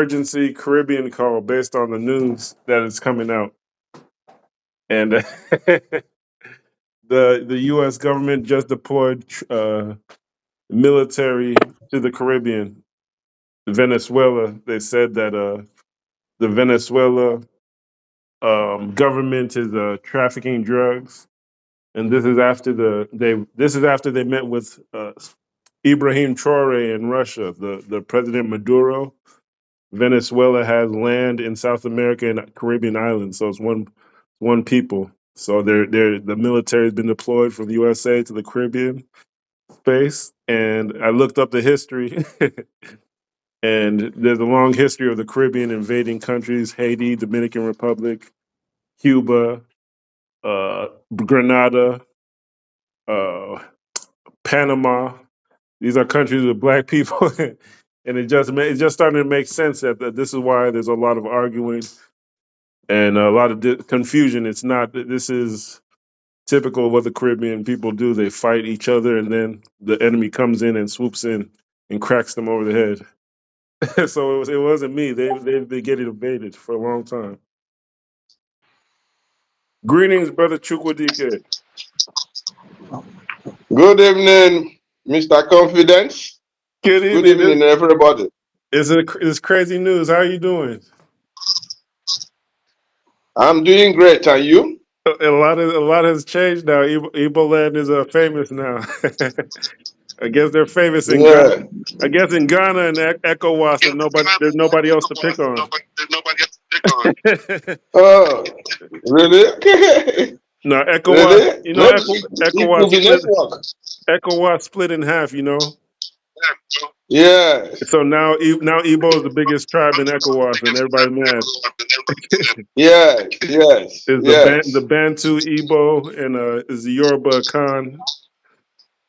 emergency Caribbean call based on the news that is coming out, and the U.S. government just deployed military to the Caribbean. Venezuela. They said that the Venezuela government is trafficking drugs, and this is after they met with Ibrahim Traore in Russia, the President Maduro. Venezuela has land in South America and Caribbean islands, so it's one people. So the military has been deployed from the USA to the Caribbean space, and I looked up the history, and there's a long history of the Caribbean invading countries: Haiti, Dominican Republic, Cuba, Grenada, uh, Panama. These are countries with black people, and it just starting to make sense that this is why there's a lot of arguing and a lot of confusion. It's not this is typical of what the Caribbean people do. They fight each other, and then the enemy comes in and swoops in and cracks them over the head. So it wasn't me. They've been getting invaded for a long time. Greetings, brother Chukwudike. Good evening, Mr. Confidence. Good Good evening. evening, everybody. It's crazy news. How are you doing? I'm doing great, and you? A lot has changed now. Igbo land is famous now. I guess they're famous in Ghana. Yeah. I guess in Ghana and ECOWAS, and there's nobody else to pick on. Oh, really? No, ECOWAS. Really? You know, Maybe it ECOWAS could be split. network. ECOWAS split in half. Yes. So now Igbo is the biggest tribe in ECOWAS, and everybody's mad. Yes. Yes. Is the Yes. Bantu Igbo and is the Yoruba Khan.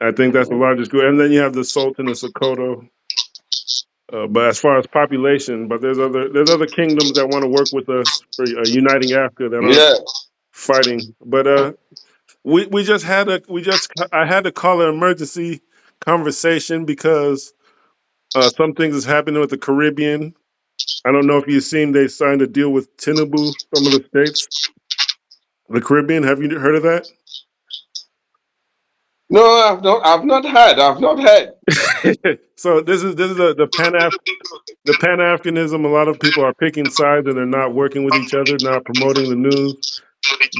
I think that's the largest group, and then you have the Sultan of Sokoto. But as far as population, but there's other kingdoms that want to work with us for uniting Africa that aren't Yes. fighting. But we just had a we just I had to call an emergency conversation because some things is happening with the Caribbean. I don't know if you've seen they signed a deal with Tinubu, some of the states, the Caribbean. Have you heard of that? No, I've not. I've not heard. I've not heard. So this is the Pan Africanism. A lot of people are picking sides and they're not working with each other, not promoting the news.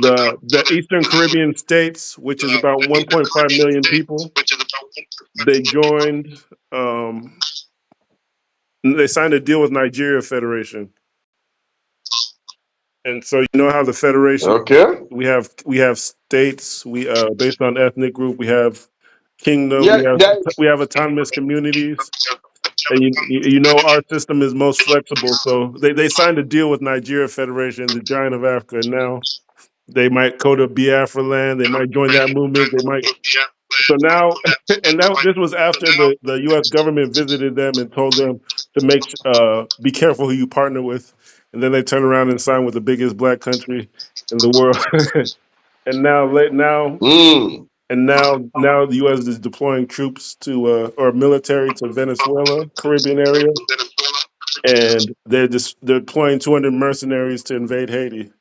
The Eastern Caribbean states, which is about 1.5 million people, they joined. Um, they signed a deal with Nigeria Federation, and so you know how the federation Okay. we have states. We based on ethnic group. We have kingdom. Yeah. We have autonomous communities. And you know our system is most flexible. So they signed a deal with Nigeria Federation, the giant of Africa. And now they might go to Biafra land. They might join that movement. They might. So now, and now this was after the U.S. government visited them and told them to be careful who you partner with. And then they turn around and sign with the biggest black country in the world. And Mm. now the U.S. is deploying troops to or military to Venezuela, Caribbean area, and they're deploying 200 mercenaries to invade Haiti.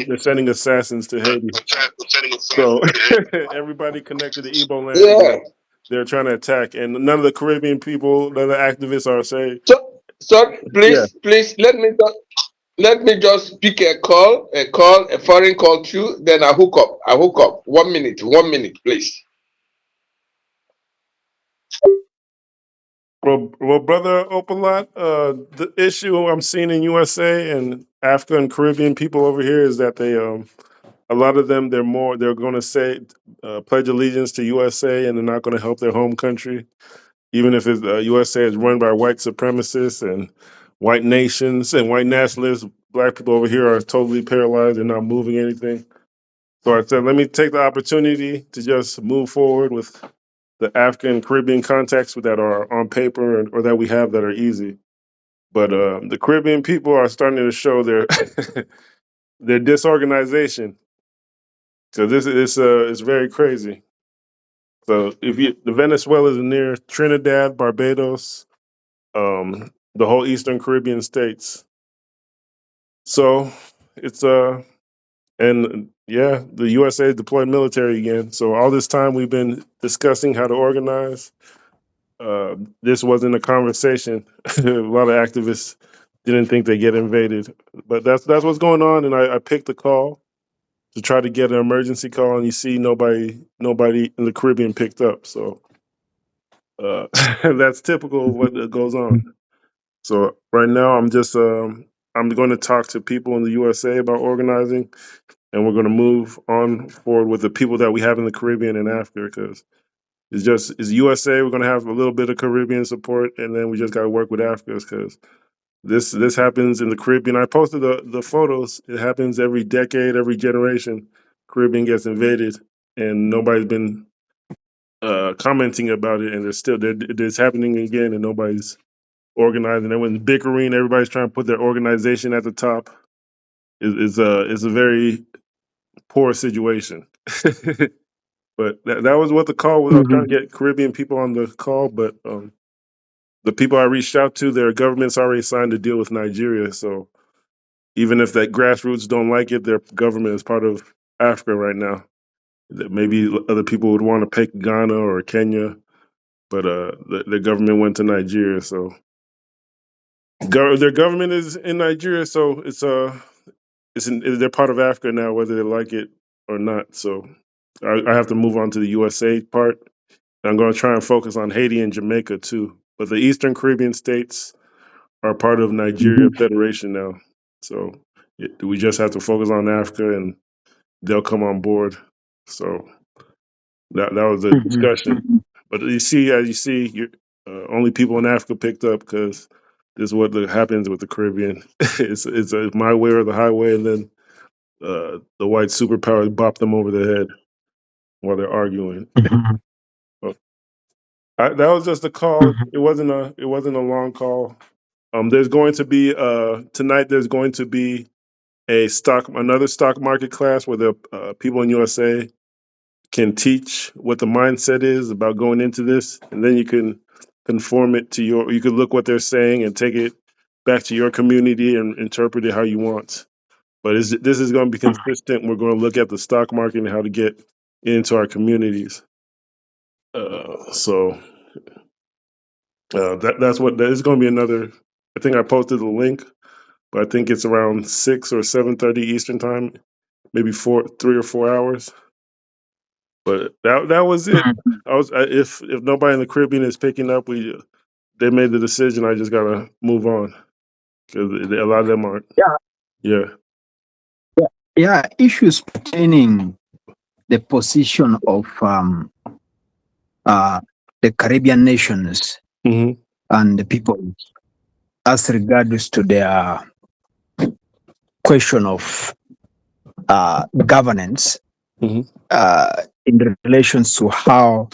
They're sending assassins to Haiti. So everybody connected to Igbo land, Yeah. they're trying to attack, and none of the Caribbean people, none of the activists are saying, So, yeah, please, let me just pick a foreign call too. Then I hook up. 1 minute, please. well, brother Opalot, the issue I'm seeing in USA and Africa and Caribbean people over here is that a lot of them they're going to say pledge allegiance to USA and they're not going to help their home country, even if USA is run by white supremacists and white nations and white nationalists. Black people over here are totally paralyzed. They're not moving anything. So I said, let me take the opportunity to just move forward with the African Caribbean contacts that are on paper or that we have that are easy. But the Caribbean people are starting to show their their disorganization. So this is it's very crazy. So the Venezuela is near Trinidad, Barbados, the whole Eastern Caribbean states. So it's and yeah, the USA deployed military again. So all this time we've been discussing how to organize. This wasn't a conversation. A lot of activists didn't think they get invaded, but that's what's going on. And I picked the call to try to get an emergency call, and you see nobody in the Caribbean picked up. So that's typical of what goes on. So right now I'm going to talk to people in the USA about organizing, and we're going to move on forward with the people that we have in the Caribbean and Africa because it's USA. We're going to have a little bit of Caribbean support, and then we just got to work with Africa because this happens in the Caribbean. I posted the photos. It happens every decade, every generation. Caribbean gets invaded, and nobody's been commenting about it, and it's happening again, and nobody's organizing. Everyone's bickering. Everybody's trying to put their organization at the top. It's a very poor situation. But that was what the call was. I was trying to get Caribbean people on the call, but the people I reached out to, their government's already signed a deal with Nigeria. So even if that grassroots don't like it, their government is part of Africa right now. That maybe other people would want to pick Ghana or Kenya, but the government went to Nigeria. So their government is in Nigeria, so they're part of Africa now, whether they like it or not. So I have to move on to the USA part. I'm going to try and focus on Haiti and Jamaica too. But the Eastern Caribbean states are part of Nigeria Federation now. So we just have to focus on Africa and they'll come on board. So that was a discussion. But as you see, only people in Africa picked up because this is what happens with the Caribbean. It's my way or the highway, and then the white superpowers bop them over the head while they're arguing. So that was just a call. It wasn't a long call. There's going to be tonight. There's going to be another stock market class where the people in USA can teach what the mindset is about going into this, and then you can conform it to you can look what they're saying and take it back to your community and interpret it how you want. But this is going to be consistent. We're going to look at the stock market and how to get into our communities. So that's what that is going to be another. I think I posted the link, but I think it's around 6 or 7:30 Eastern time, maybe 3 or 4 hours. But that was it. If nobody in the Caribbean is picking up, they made the decision. I just gotta move on because a lot of them aren't. Yeah. Issues pertaining the position of the Caribbean nations and the people as regards to their question of governance in relation to how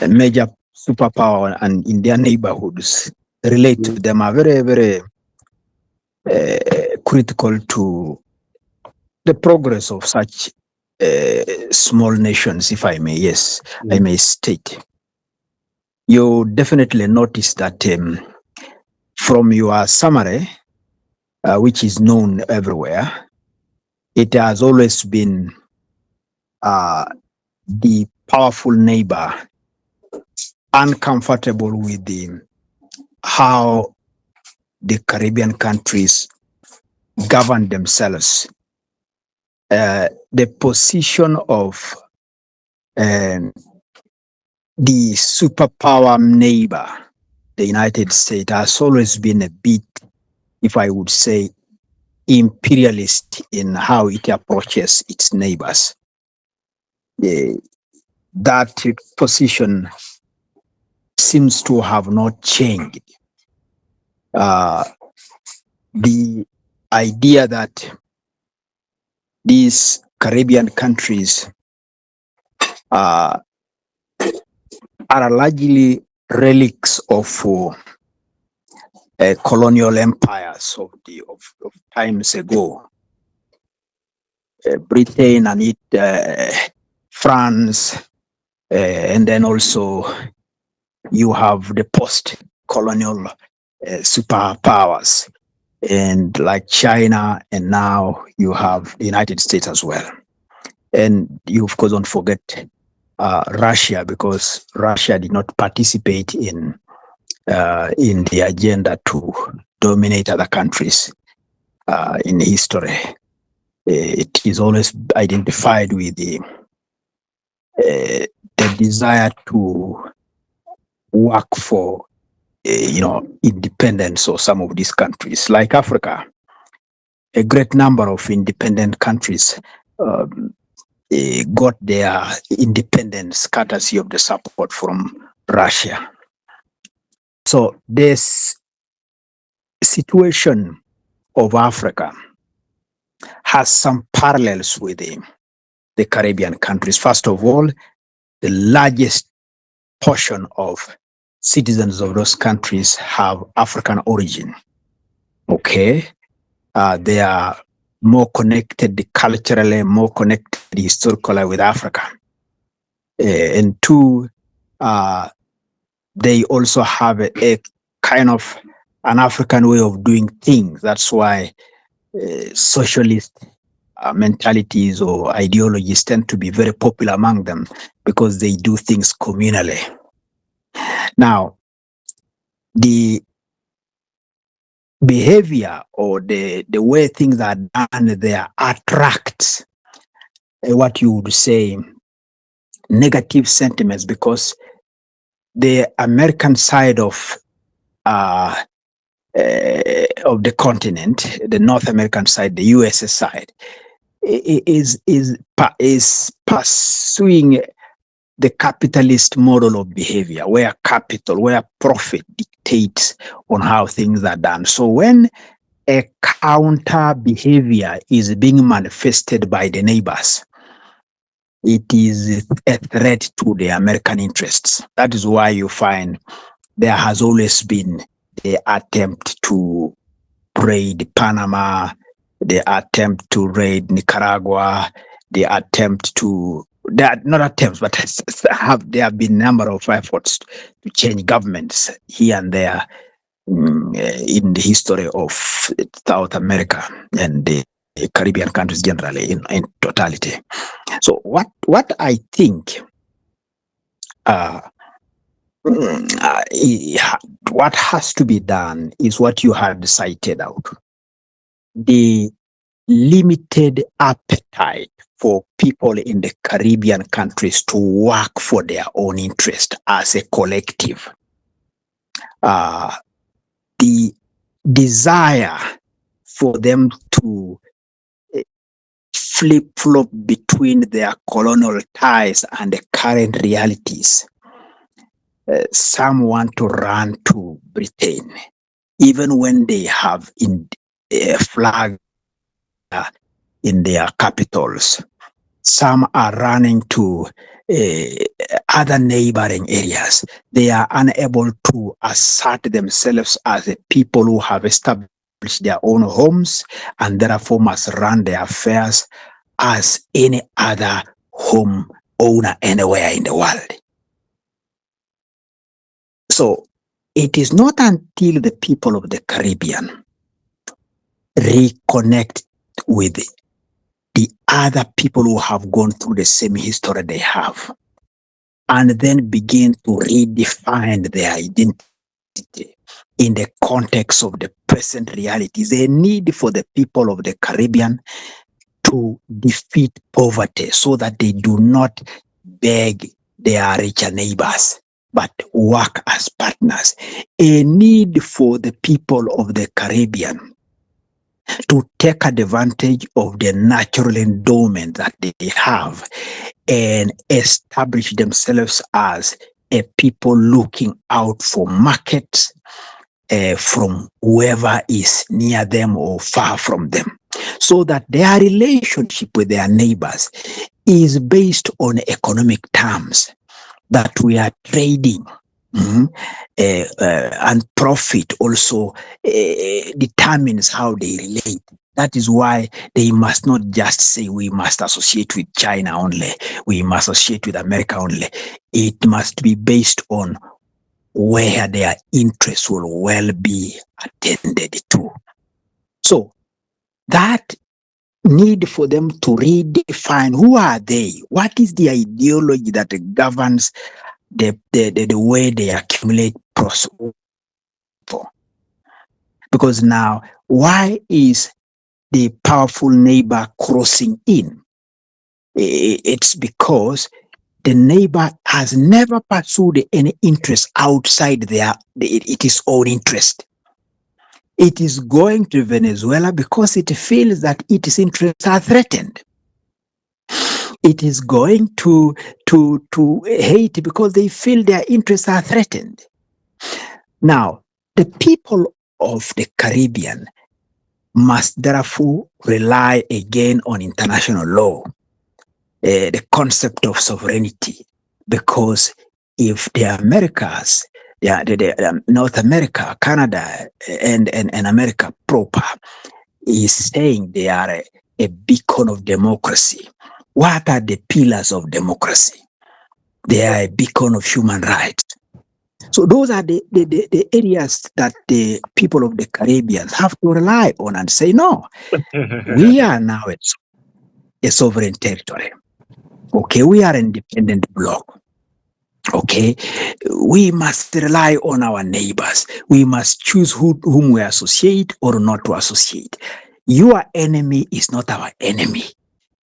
a major superpower and in their neighborhoods relate to them are very, very critical to the progress of such small nations, if I may, I may state. You definitely notice that from your summary, which is known everywhere, it has always been the powerful neighbor uncomfortable with how the Caribbean countries govern themselves. The position of the superpower neighbor, the United States, has always been a bit, if I would say, imperialist in how it approaches its neighbors. That position seems to have not changed. The idea that these Caribbean countries are largely relics of colonial empires of times ago. Britain and France, and then also you have the post-colonial superpowers, and like China, and now you have the United States as well. And you, of course, don't forget Russia, because Russia did not participate in the agenda to dominate other countries in history. It is always identified with the desire to work for independence of some of these countries, like Africa. A great number of independent countries got their independence courtesy of the support from Russia. So this situation of Africa has some parallels with the Caribbean countries. First of all, the largest portion of citizens of those countries have African origin. Okay, they are more connected culturally, more connected historically with Africa. And two, they also have a kind of an African way of doing things. That's why socialist mentalities or ideologies tend to be very popular among them, because they do things communally. Now, the behavior or the way things are done there attracts what you would say negative sentiments, because the American side of the continent, the North American side, the US side, is pursuing the capitalist model of behavior, where profit dictates on how things are done. So when a counter behavior is being manifested by the neighbors, it is a threat to the American interests. That is why you find there has always been the attempt to raid Panama, the attempt to raid Nicaragua, the attempt to, there are not attempts, but there have been a number of efforts to change governments here and there in the history of South America and the Caribbean countries generally in totality. So what I think what has to be done is what you had cited out. The limited appetite for people in the Caribbean countries to work for their own interest as a collective. The desire for them to flip-flop between their colonial ties and the current realities. Some want to run to Britain, even when they have a flag in their capitals. Some are running to other neighboring areas. They are unable to assert themselves as a people who have established their own homes and therefore must run their affairs as any other home owner anywhere in the world. So it is not until the people of the Caribbean reconnect with the other people who have gone through the same history they have, and then begin to redefine their identity in the context of the present realities. There's a need for the people of the Caribbean to defeat poverty so that they do not beg their richer neighbors, but work as partners. A need for the people of the Caribbean to take advantage of the natural endowment that they have and establish themselves as a people looking out for markets from whoever is near them or far from them, so that their relationship with their neighbors is based on economic terms, that we are trading. And profit also determines how they relate. That is why they must not just say we must associate with China only, we must associate with America only. It must be based on where their interests will well be attended to. So that need for them to redefine who are they, what is the ideology that governs the way they accumulate prosperity. Because now, why is the powerful neighbor crossing in? It's because the neighbor has never pursued any interest outside its own interest. It is going to Venezuela because it feels that its interests are threatened. It is going to Haiti because they feel their interests are threatened. Now, the people of the Caribbean must therefore rely again on international law, the concept of sovereignty, because if the Americas, the North America, Canada, and America proper is saying they are a beacon of democracy, what are the pillars of democracy? They are a beacon of human rights. So those are the areas that the people of the Caribbean have to rely on and say, no, we are now a sovereign territory. Okay, we are an independent bloc. Okay, we must rely on our neighbors. We must choose whom we associate or not to associate. Your enemy is not our enemy.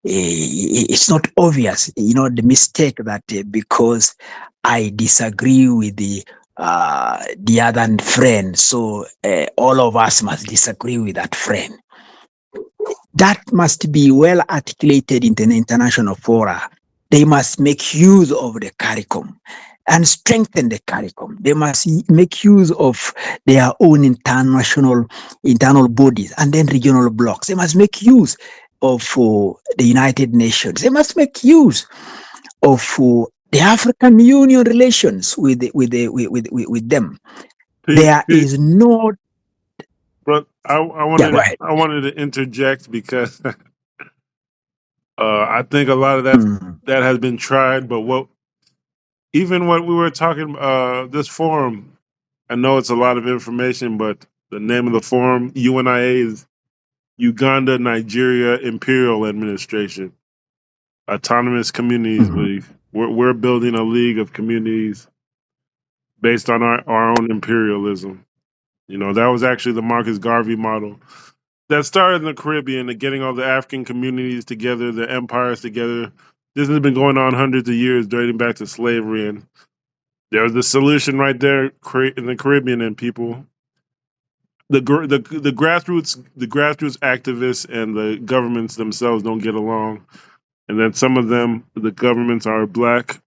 It's not obvious, the mistake that because I disagree with the other friend, so all of us must disagree with that friend. That must be well articulated in the international fora. They must make use of the CARICOM and strengthen the CARICOM. They must make use of their own internal bodies and then regional blocks. They must make use of the United Nations. They must make use of the African Union relations with them. There is no. But I wanted to interject because I think a lot of that has been tried. But what we were talking this forum, I know it's a lot of information, but the name of the forum, UNIA, is Uganda Nigeria Imperial Administration, Autonomous Communities League. We're building a league of communities based on our own imperialism. That was actually the Marcus Garvey model that started in the Caribbean, and getting all the African communities together, the empires together. This has been going on hundreds of years, dating back to slavery, and there's the solution right there in the Caribbean. And people, the grassroots activists and the governments themselves don't get along, and then some of them, the governments are black,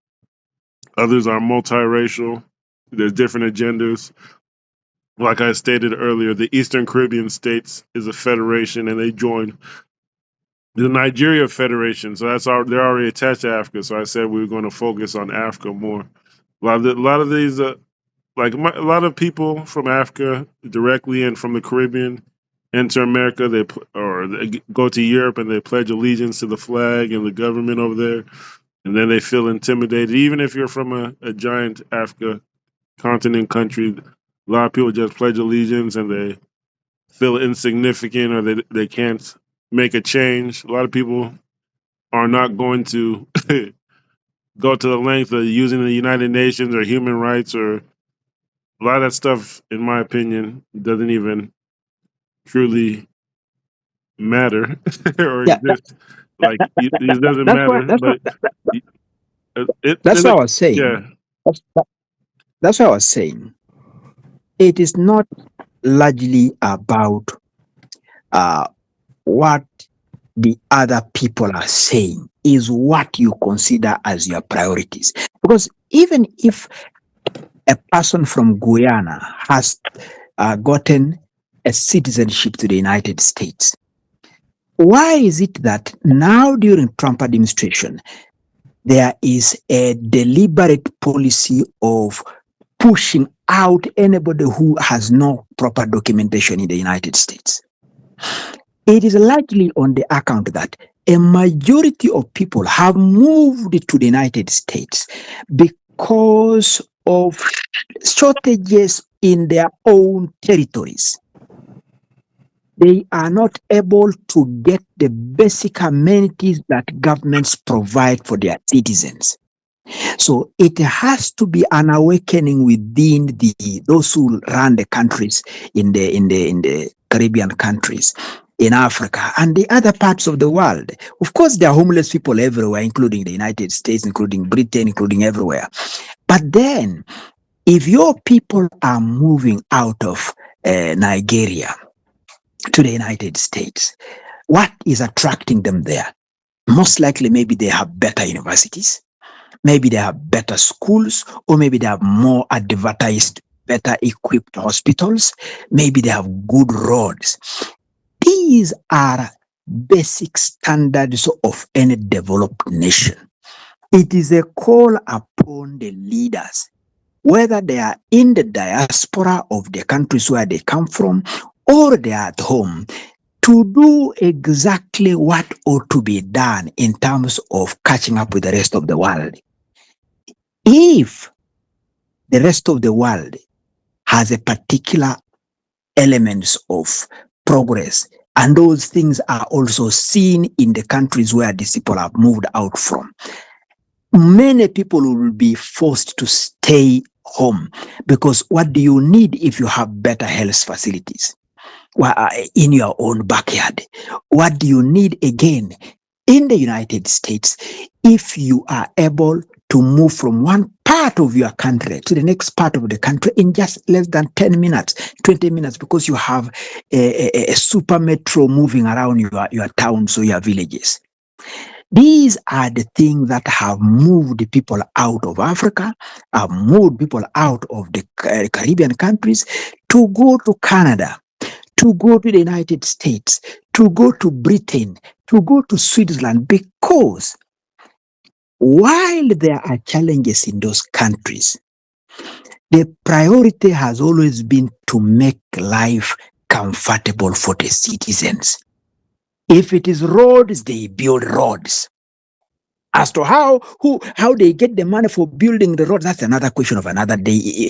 others are multiracial. There's different agendas. Like I stated earlier, the Eastern Caribbean states is a federation, and they joined the Nigeria Federation. So they're already attached to Africa. So I said we were going to focus on Africa more. A lot of these, a lot of people from Africa directly and from the Caribbean enter America. They go to Europe and they pledge allegiance to the flag and the government over there, and then they feel intimidated. Even if you're from a giant Africa continent country, a lot of people just pledge allegiance and they feel insignificant, or they can't make a change. A lot of people are not going to go to the length of using the United Nations or human rights, or a lot of that stuff, in my opinion, doesn't even truly matter or exist. It doesn't matter. That's what I was saying. Yeah. That's what I was saying. It is not largely about what the other people are saying, is what you consider as your priorities. Because even if a person from Guyana has gotten a citizenship to the United States, why is it that now during Trump administration, there is a deliberate policy of pushing out anybody who has no proper documentation in the United States? It is likely on the account that a majority of people have moved to the United States because of shortages in their own territories. They are not able to get the basic amenities that governments provide for their citizens. So it has to be an awakening within those who run the countries in the Caribbean countries, in Africa and the other parts of the world. Of course, there are homeless people everywhere, including the United States, including Britain, including everywhere. But then, if your people are moving out of Nigeria to the United States, what is attracting them there? Most likely, maybe they have better universities, maybe they have better schools, or maybe they have more advertised, better equipped hospitals, maybe they have good roads. These are basic standards of any developed nation. It is a call upon the leaders, whether they are in the diaspora of the countries where they come from or they are at home, to do exactly what ought to be done in terms of catching up with the rest of the world. If the rest of the world has a particular elements of progress, and those things are also seen in the countries where these people have moved out from, many people will be forced to stay home, because what do you need if you have better health facilities in your own backyard? What do you need again in the United States if you are able to move from one part of your country to the next part of the country in just less than 10 minutes, 20 minutes, because you have a super metro moving around your towns or your villages? These are the things that have moved people out of Africa, have moved people out of the Caribbean countries to go to Canada, to go to the United States, to go to Britain, to go to Switzerland, because while there are challenges in those countries, the priority has always been to make life comfortable for the citizens. If it is roads, they build roads. As to how they get the money for building the roads, that's another question of another day.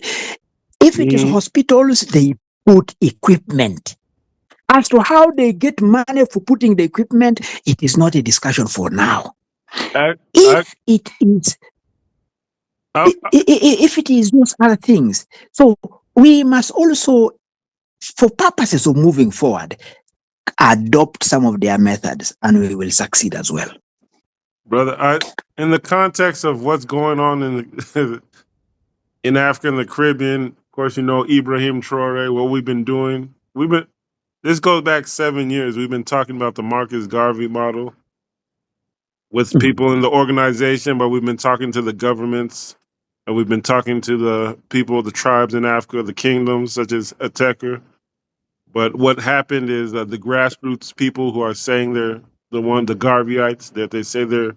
If it is hospitals, they put equipment. As to how they get money for putting the equipment, it is not a discussion for now. If it is those other things, so we must also, for purposes of moving forward, adopt some of their methods, and we will succeed as well. Brother, in the context of what's going on in Africa and the Caribbean, of course, you know Ibrahim Traore, what we've been doing. This goes back 7 years. We've been talking about the Marcus Garvey model with people in the organization, but we've been talking to the governments, and we've been talking to the people, the tribes in Africa, the kingdoms, such as Ateker. But what happened is that the grassroots people who are saying they're the Garveyites, that they say they're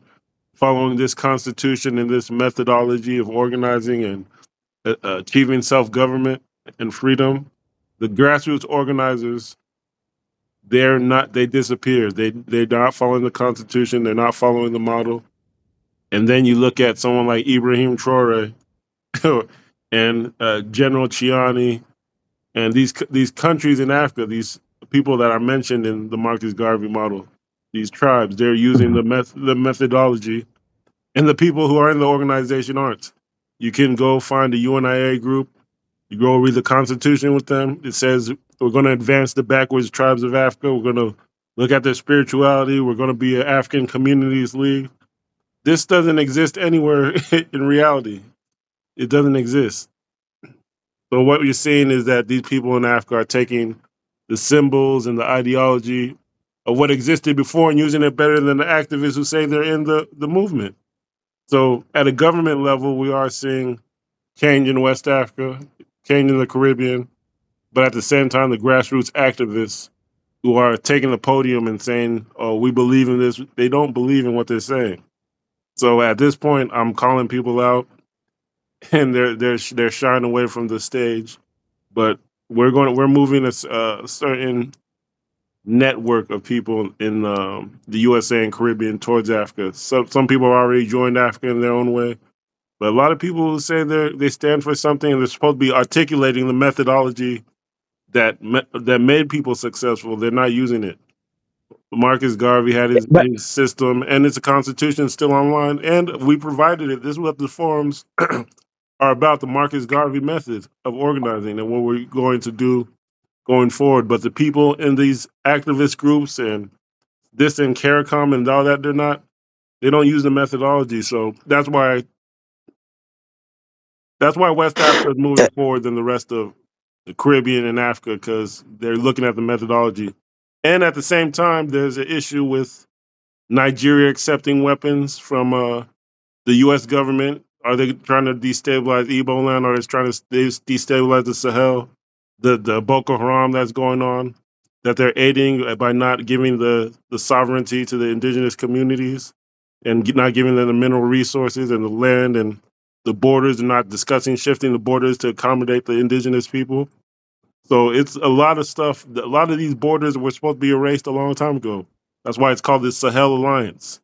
following this constitution and this methodology of organizing and achieving self-government and freedom, the grassroots organizers, they disappear. They're not following the constitution. They're not following the model. And then you look at someone like Ibrahim Traore and General Chiani and these countries in Africa, these people that are mentioned in the Marcus Garvey model, these tribes, they're using the methodology, and the people who are in the organization aren't. You can go find a UNIA group. You go read the Constitution with them. It says we're going to advance the backwards tribes of Africa. We're going to look at their spirituality. We're going to be an African Communities League. This doesn't exist anywhere in reality. It doesn't exist. So what you're seeing is that these people in Africa are taking the symbols and the ideology of what existed before and using it better than the activists who say they're in the movement. So at a government level, we are seeing change in West Africa, change in the Caribbean, but at the same time, the grassroots activists who are taking the podium and saying, "Oh, we believe in this," they don't believe in what they're saying. So at this point, I'm calling people out, and they're shying away from the stage. But we're moving a certain network of people in the USA and Caribbean towards Africa. So some people have already joined Africa in their own way. But a lot of people who say they stand for something and they're supposed to be articulating the methodology that made people successful, they're not using it. Marcus Garvey had But his system, and it's a constitution still online, and we provided it. This is what the forums are about: the Marcus Garvey method of organizing and what we're going to do going forward. But the people in these activist groups and this and CARICOM and all that, they don't use the methodology. So that's why West Africa is moving forward than the rest of the Caribbean and Africa, because they're looking at the methodology. And at the same time, there's an issue with Nigeria accepting weapons from the U.S. government. Are they trying to destabilize Igbo land? Or are they trying to destabilize the Sahel? The Boko Haram that's going on, that they're aiding by not giving the sovereignty to the indigenous communities and not giving them the mineral resources and the land and the borders, and not discussing shifting the borders to accommodate the indigenous people. So it's a lot of stuff. A lot of these borders were supposed to be erased a long time ago. That's why it's called the Sahel Alliance.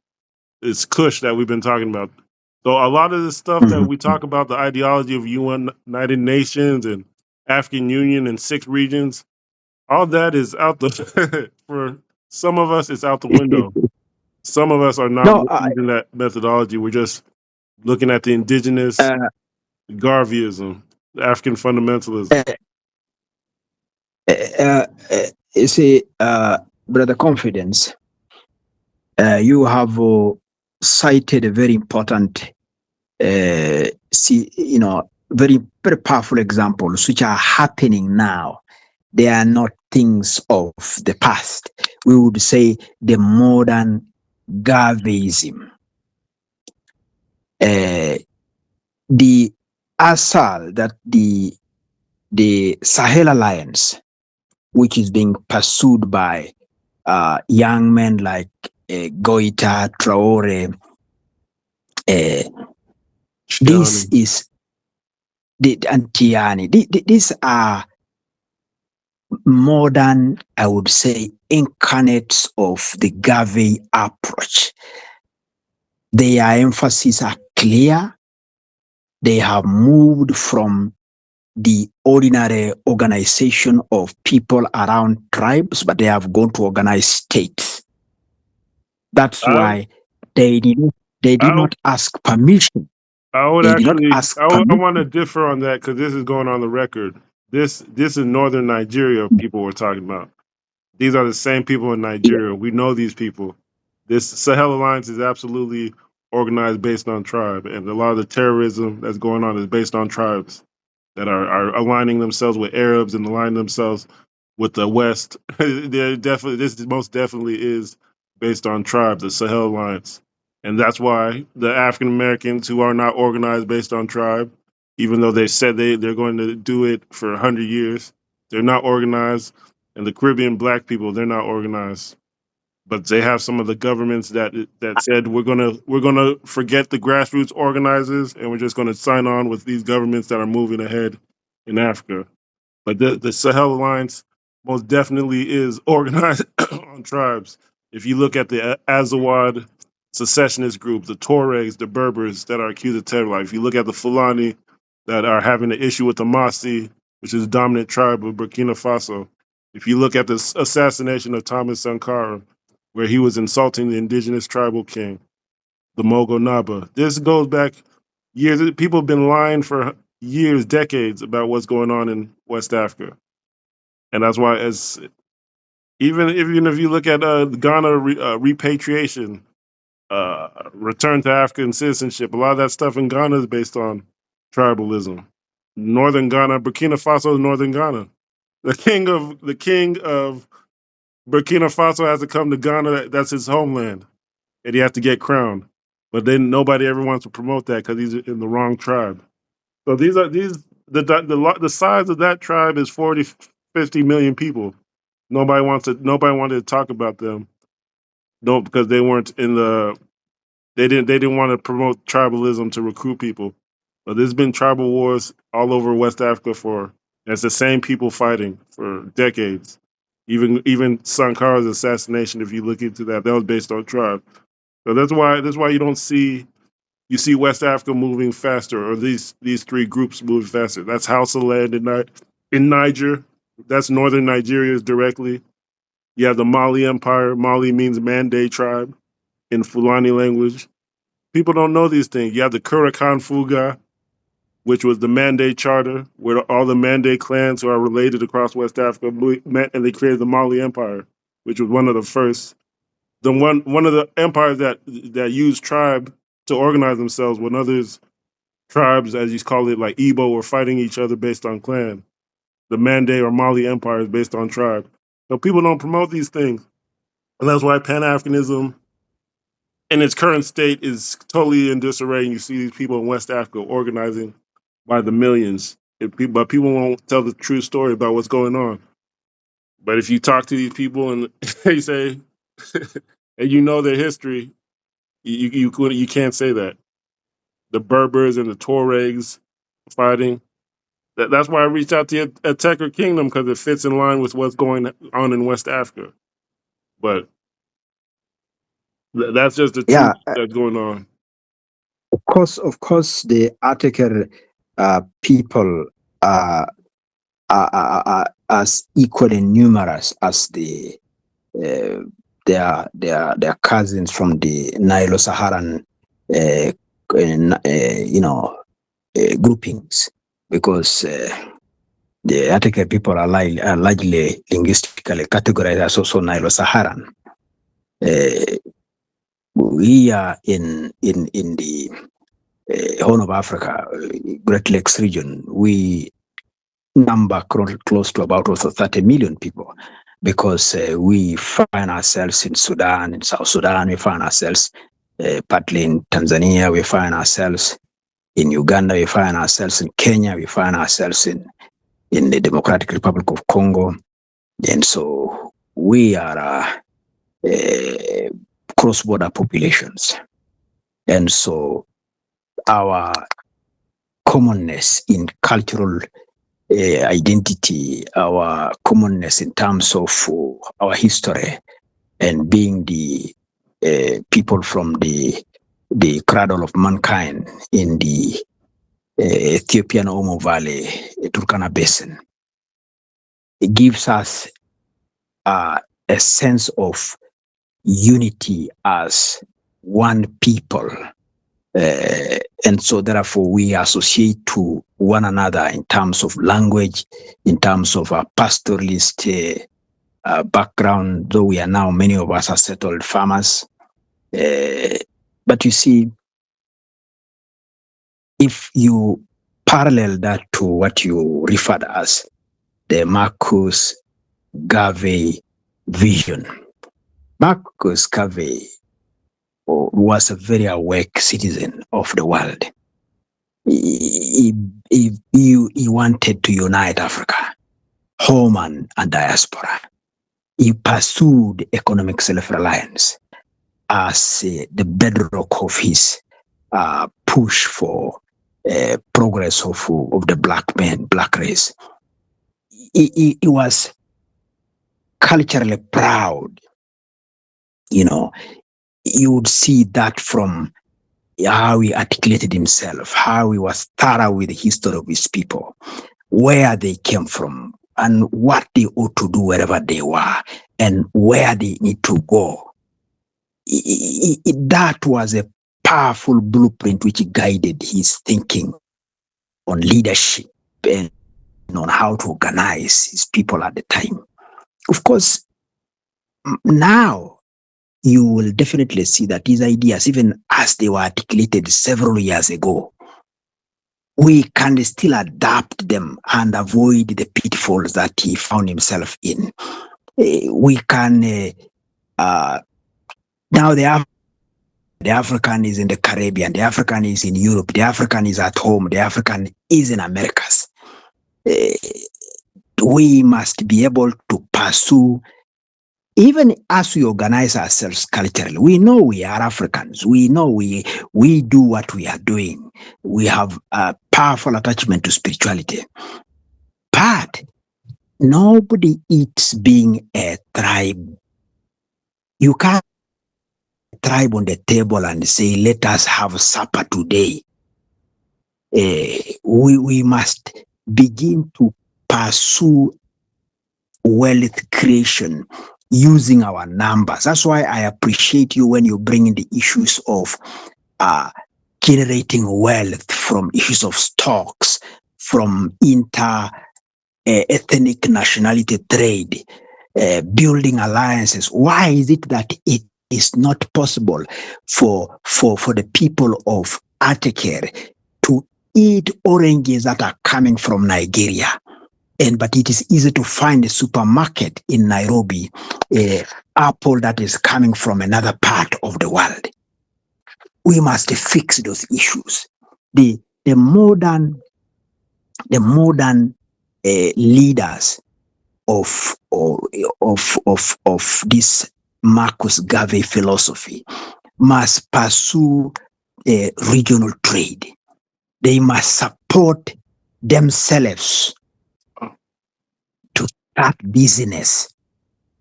It's Kush that we've been talking about. So a lot of the stuff that mhm. we talk about, the ideology of UN, United Nations and African Union and 6 regions, all that is out the for some of us, it's out the window. Some of us are not No, using that methodology. We're just looking at the indigenous uh, Garveyism, the African fundamentalism. uh, you see, Brother Confidence, you have cited a very important, very powerful examples which are happening now. They are not things of the past. We would say the modern Garveyism. The ASAL, that the Sahel Alliance, which is being pursued by young men like Goita, Traore, this Shani. is the Antiani. These are modern, I would say, incarnates of the Garvey approach. Their emphases are clear. They have moved from the ordinary organization of people around tribes, but they have gone to organize states. That's I, why they did I, not ask permission. I would They did not actually, ask I want to permission. differ on that because this is going on the record. This is northern Nigeria people we're talking about. These are the same people in Yeah. Nigeria. We know these people. This Sahel Alliance is absolutely organized based on tribe, and a lot of the terrorism that's going on is based on tribes that are aligning themselves with Arabs and aligning themselves with the West. They're definitely, this most definitely is based on tribes, the Sahel Alliance, and that's why the African Americans who are not organized based on tribe, even though they said they're going to do it for 100 years, they're not organized. And the Caribbean black people, they're not organized, but they have some of the governments that said we're gonna forget the grassroots organizers and we're just gonna sign on with these governments that are moving ahead in Africa. But the Sahel Alliance most definitely is organized on tribes. If you look at the Azawad secessionist group, the Tuaregs, the Berbers that are accused of terror, like if you look at the Fulani that are having an issue with the Masi, which is the dominant tribe of Burkina Faso. If you look at the assassination of Thomas Sankara, where he was insulting the indigenous tribal king, the Mogo Naba. This goes back years. People have been lying for years, decades about what's going on in West Africa, and that's why, as even if you look at Ghana repatriation, return to African citizenship, a lot of that stuff in Ghana is based on tribalism. Northern Ghana, Burkina Faso is Northern Ghana. The king of Burkina Faso has to come to Ghana. That's his homeland, and he has to get crowned. But then nobody ever wants to promote that because he's in the wrong tribe. So the size of that tribe is 40, 50 million people. Nobody wanted to talk about them. No, because they weren't in the they didn't want to promote tribalism to recruit people. But there's been tribal wars all over West Africa it's the same people fighting for decades. Even Sankara's assassination, if you look into that, that was based on tribe. So that's why you don't see you see West Africa moving faster, or these three groups moving faster. That's Hausa land in Niger. That's northern Nigeria directly. You have the Mali Empire. Mali means Mande tribe in Fulani language. People don't know these things. You have the Kurakan Fuga, which was the Mande Charter, where all the Mande clans who are related across West Africa met, and they created the Mali Empire, which was one of the first. One of the empires that used tribe to organize themselves when others tribes, as you call it, like Igbo, were fighting each other based on clan. The Mande or Mali Empire is based on tribe. So people don't promote these things, and that's why Pan Africanism in its current state is totally in disarray. And you see these people in West Africa organizing by the millions. But people won't tell the true story about what's going on. But if you talk to these people and they say, and you know their history, you can't say that. The Berbers and the Tuaregs fighting. That's why I reached out to Ateker Kingdom, because it fits in line with what's going on in West Africa. But that's just the Yeah, truth that's going on. of course, the Ateker people are as equally numerous as their cousins from the Nilo-Saharan groupings, because the Ateker people are largely linguistically categorized as also Nilo-Saharan. We are in the Horn of Africa, Great Lakes region. We number close to about also 30 million people, because we find ourselves in Sudan, in South Sudan, we find ourselves partly in Tanzania, we find ourselves in Uganda, we find ourselves in Kenya, we find ourselves in the Democratic Republic of Congo. And so we are cross-border populations. And so our commonness in cultural identity, our commonness in terms of our history, and being the people from the cradle of mankind in the Ethiopian Omo Valley, Turkana Basin, it gives us a sense of unity as one people. And so therefore we associate to one another in terms of language, in terms of our pastoralist background, though we are now, many of us are settled farmers. But you see, if you parallel that to what you referred as the Marcus Garvey vision, Marcus Garvey was a very awake citizen of the world. He wanted to unite Africa, home and diaspora. He pursued economic self-reliance as the bedrock of his push for progress of the black race. He was culturally proud. You know, you would see that from how he articulated himself, how he was thorough with the history of his people, where they came from, and what they ought to do wherever they were, and where they need to go. That was a powerful blueprint which guided his thinking on leadership and on how to organize his people at the time. Of course, now you will definitely see that these ideas, even as they were articulated several years ago, we can still adapt them and avoid the pitfalls that he found himself in. We can, now the African is in the Caribbean, the African is in Europe, the African is at home, the African is in Americas. We must be able to pursue, even as we organize ourselves culturally. We know we are Africans. We know we do what we are doing. We have a powerful attachment to spirituality. But nobody eats being a tribe. You can't be a tribe on the table and say, let us have supper today. We must begin to pursue wealth creation using our numbers. That's why I appreciate you when you bring in the issues of generating wealth from issues of stocks, from ethnic nationality trade, building alliances. Why is it that it is not possible for the people of Atekere to eat oranges that are coming from Nigeria? But it is easy to find a supermarket in Nairobi, apple that is coming from another part of the world. We must fix those issues. The modern leaders of this Marcus Garvey philosophy must pursue regional trade. They must support themselves to start business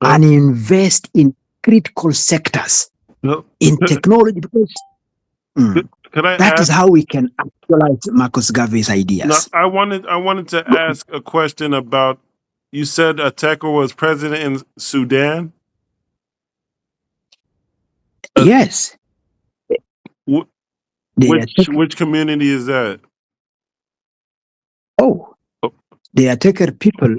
and invest in critical sectors in technology, because that is how we can actualize Marcus Garvey's ideas. No, I wanted to ask a question about, you said Ateker was president in Sudan? Yes. Which community is that? The Ateker people,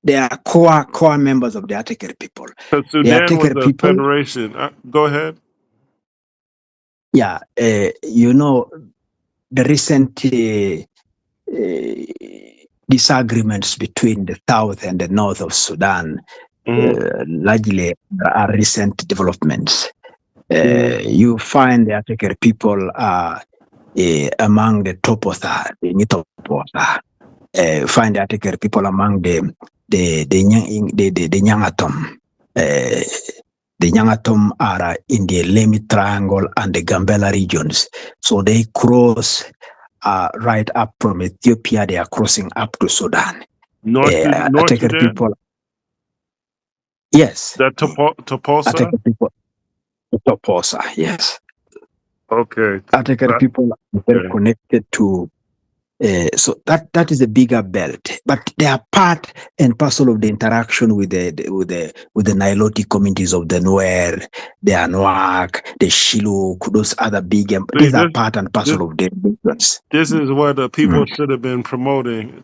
they are core members of the Ateker people. So Sudan was a federation. Go ahead. Yeah, the recent disagreements between the south and the north of Sudan largely are recent developments. You find the Ateker people are among the Toposa, the Nitoposa. Find the Ateker people among the Nyangatom. The Nyangatom are in the Lemi Triangle and the Gambela regions. So they cross right up from Ethiopia. They are crossing up to Sudan. North Sudan? People. Yes. That Toposa? Toposa, yes. Okay. Ateker people are very connected to. So that is a bigger belt, but they are part and parcel of the interaction with the Nilotic communities of the Nuer, the Anuak, the Shilluk, those other big. These are part and parcel of the regions. This is what the people should have been promoting.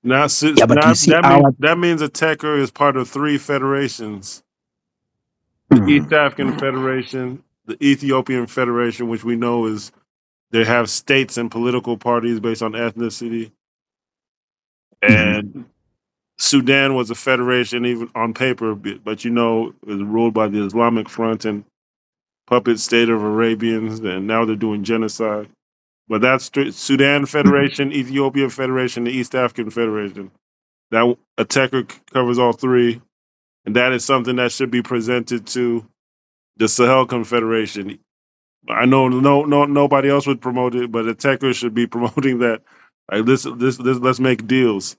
Now, that means Ateker is part of 3 federations: the East African Federation, the Ethiopian Federation, which we know is. They have states and political parties based on ethnicity. And Sudan was a federation, even on paper, but it was ruled by the Islamic Front and puppet state of Arabians, and now they're doing genocide. But that's Sudan Federation, Ethiopia Federation, the East African Federation. That Ateker covers all 3, and that is something that should be presented to the Sahel Confederation. I know nobody else would promote it, but Ateker should be promoting that. Like this, let's make deals.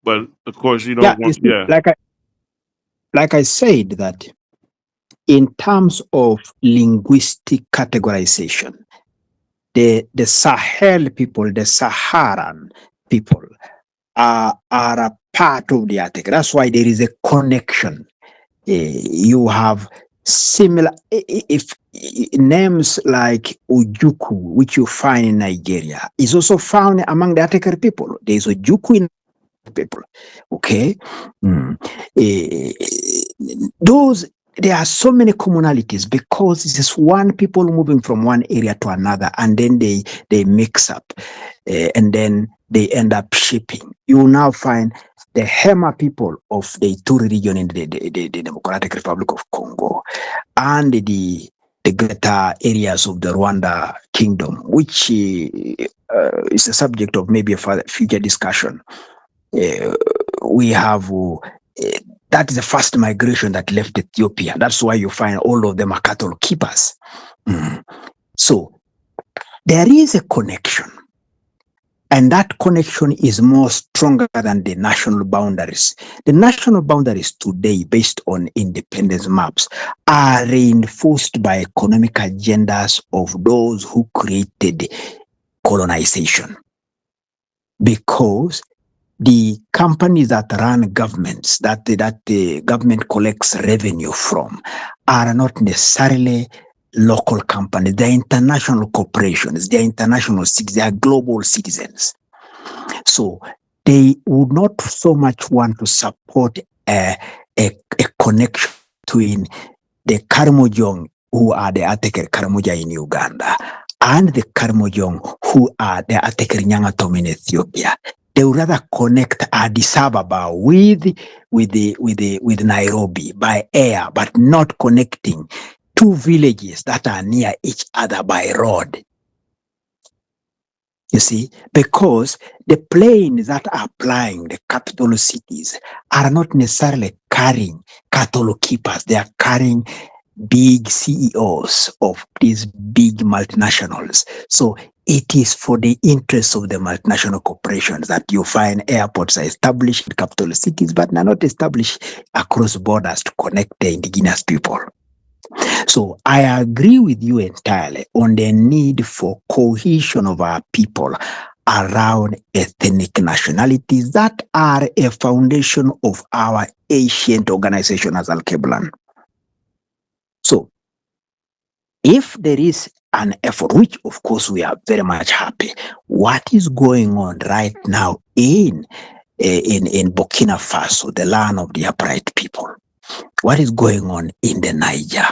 But of course, you don't want. Like I said, that in terms of linguistic categorization, the Sahel people, the Saharan people, are a part of the Ateker. That's why there is a connection. You have similar names like Ojuku, which you find in Nigeria, is also found among the Ateker people. There is Ojuku in people. Okay, there are so many commonalities because it is one people moving from one area to another, and then they mix up, and then they end up shipping. You will now find the Hema people of the Ituri region in the Democratic Republic of Congo, and the greater areas of the Rwanda kingdom, which is a subject of maybe a future discussion. We have that is the first migration that left Ethiopia. That's why you find all of them are cattle keepers. So there is a connection. And that connection is more stronger than the national boundaries. The national boundaries today, based on independence maps, are reinforced by economic agendas of those who created colonization. Because the companies that run governments, that the government collects revenue from, are not necessarily local companies. They're international corporations. They're international citizens. They are global citizens. So they would not so much want to support a connection between the Karamojong, who are the Ateker Karamoja in Uganda, and the Karamojong, who are the Ateker Nyangatom in Ethiopia. They would rather connect Addis Ababa with Nairobi by air, but not connecting two villages that are near each other by road. You see, because the planes that are flying the capital cities are not necessarily carrying cattle keepers. They are carrying big CEOs of these big multinationals. So it is for the interests of the multinational corporations that you find airports are established in capital cities, but are not established across borders to connect the indigenous people. So I agree with you entirely on the need for cohesion of our people around ethnic nationalities that are a foundation of our ancient organization as Al-Keblan. So if there is an effort, which of course we are very much happy, what is going on right now in Burkina Faso, the land of the upright people? What is going on in the Niger?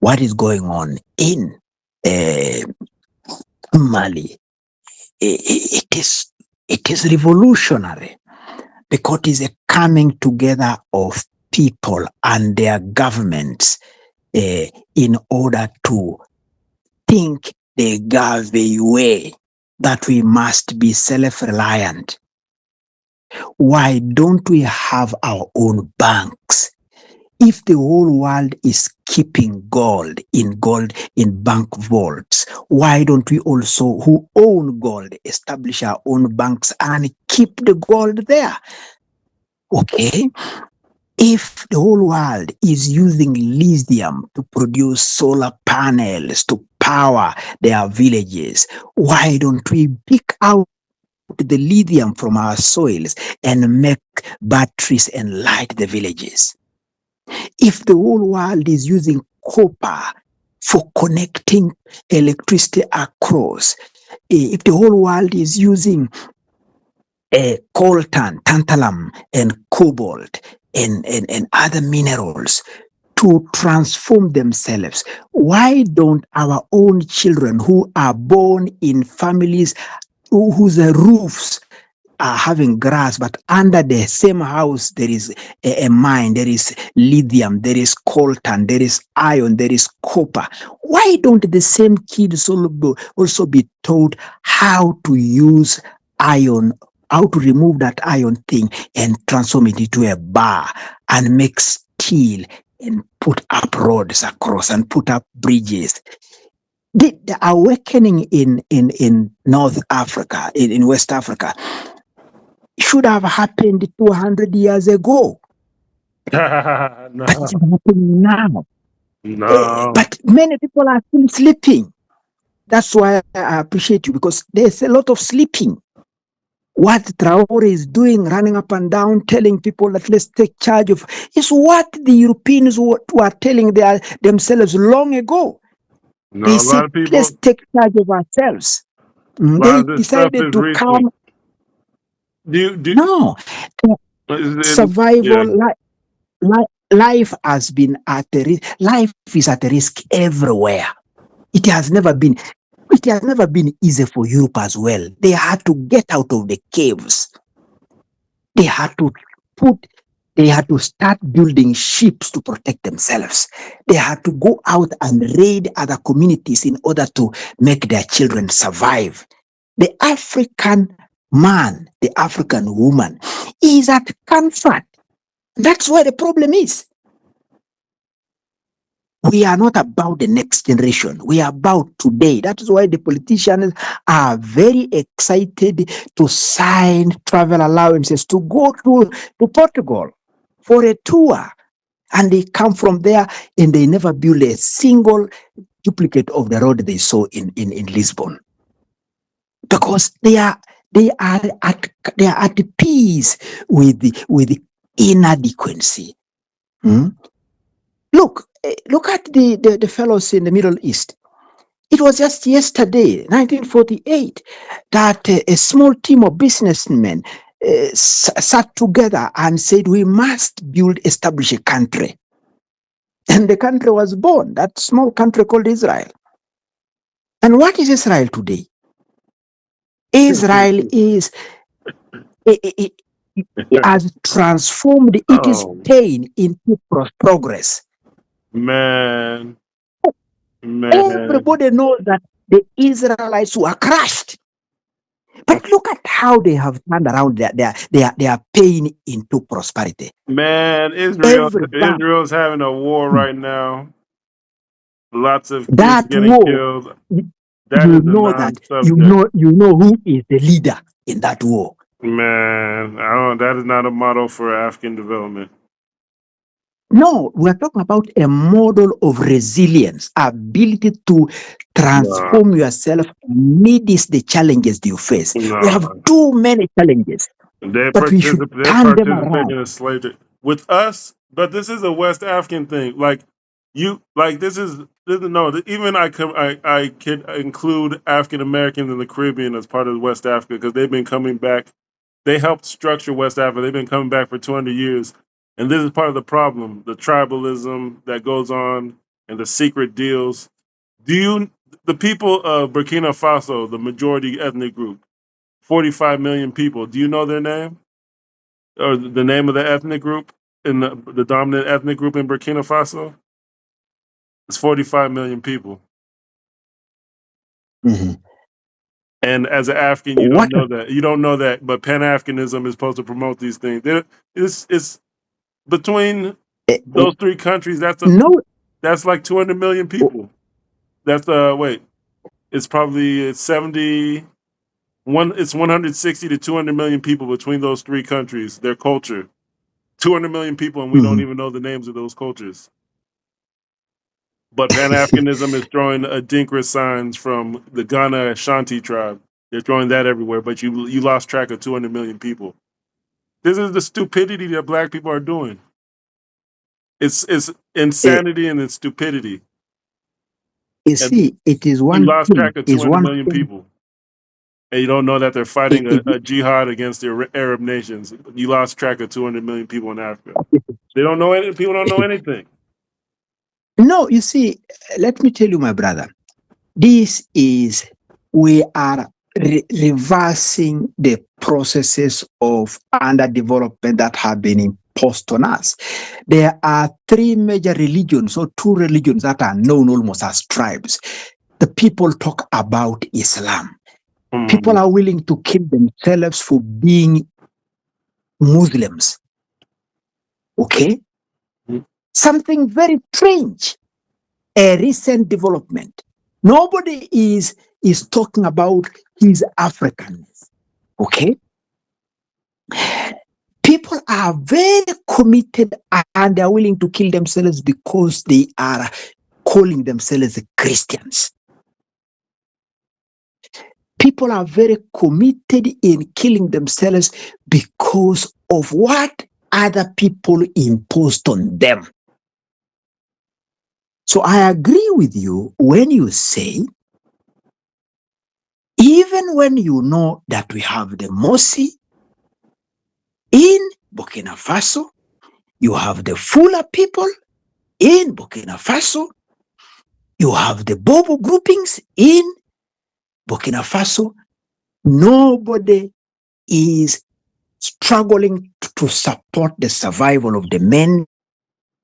What is going on in Mali? It is revolutionary, because it is a coming together of people and their governments in order to think the Gavi way that we must be self-reliant. Why don't we have our own banks? If the whole world is keeping gold in bank vaults, why don't we also, who own gold, establish our own banks and keep the gold there? Okay. If the whole world is using lithium to produce solar panels to power their villages, why don't we pick out the lithium from our soils and make batteries and light the villages? If the whole world is using copper for connecting electricity across, if the whole world is using coltan, tantalum, and cobalt, and other minerals to transform themselves, why don't our own children who are born in families whose roofs are having grass, but under the same house there is a mine, there is lithium, there is coltan, there is iron, there is copper, why don't the same kids also be taught how to use iron, how to remove that iron thing and transform it into a bar and make steel and put up roads across and put up bridges? The awakening in North Africa, in West Africa, should have happened 200 years ago. But it's happening now. No. But many people are still sleeping. That's why I appreciate you, because there's a lot of sleeping. What Traore is doing, running up and down, telling people that let's take charge of, is what the Europeans were telling themselves long ago. No, They a lot said, of people. let's take charge of ourselves. A lot They of this stuff decided is to recent. come. No, survival, life has been at a risk. Life is at a risk everywhere. It has never been easy for Europe as well. They had to get out of the caves. They had to start building ships to protect themselves. They had to go out and raid other communities in order to make their children survive. The African man, the African woman is at comfort. That's where the problem is. We are not about the next generation. We are about today. That is why the politicians are very excited to sign travel allowances to go to Portugal for a tour. And they come from there and they never build a single duplicate of the road they saw in Lisbon. Because they are at peace with the inadequacy. Look at the fellows in the Middle East. It was just yesterday, 1948, that a small team of businessmen sat together and said, we must establish a country. And the country was born, that small country called Israel. And what is Israel today? Israel has transformed its pain into progress. Man. Everybody knows that the Israelites were crushed. But look at how they have turned around their pain into prosperity. Man, Israel's having a war right now. Lots of kids getting killed. That is a non-subject. You know who is the leader in that war. Man, that is not a model for African development. No, we're talking about a model of resilience, ability to transform yourself amidst the challenges you face. We have too many challenges, but we should turn them around. In slavery with us, but this is a West African thing. Even I could include African Americans in the Caribbean as part of West Africa because they've been coming back. They helped structure West Africa. They've been coming back for 200 years. And this is part of the problem, the tribalism that goes on and the secret deals. The people of Burkina Faso, the majority ethnic group, 45 million people, do you know their name? Or the name of the ethnic group, in the dominant ethnic group in Burkina Faso? It's 45 million people. Mm-hmm. And as an African, you don't know that. You don't know that, but Pan-Africanism is supposed to promote these things. It's between those three countries, that's like 200 million people. That's it's probably 160 to 200 million people between those three countries, their culture. 200 million people, and we don't even know the names of those cultures. But Pan-Africanism is throwing Adinkra signs from the Ghana Ashanti tribe. They're throwing that everywhere, but you lost track of 200 million people. This is the stupidity that black people are doing. It's insanity and it's stupidity. You see, it is one. You lost track of 200 million people, and you don't know that they're fighting a jihad against the Arab nations. You lost track of 200 million people in Africa. They don't know anything. People don't know anything. No, you see, let me tell you, my brother, we are reversing the processes of underdevelopment that have been imposed on us. There are three major religions or two religions that are known almost as tribes. The people talk about Islam. People are willing to kill themselves for being Muslims. Okay? Something very strange, a recent development. Nobody is talking about his Africanness. Okay? People are very committed and they are willing to kill themselves because they are calling themselves Christians. People are very committed in killing themselves because of what other people imposed on them. So I agree with you when you say, even when you know that we have the Mosi in Burkina Faso, you have the Fula people in Burkina Faso, you have the Bobo groupings in Burkina Faso, nobody is struggling to support the survival of the men,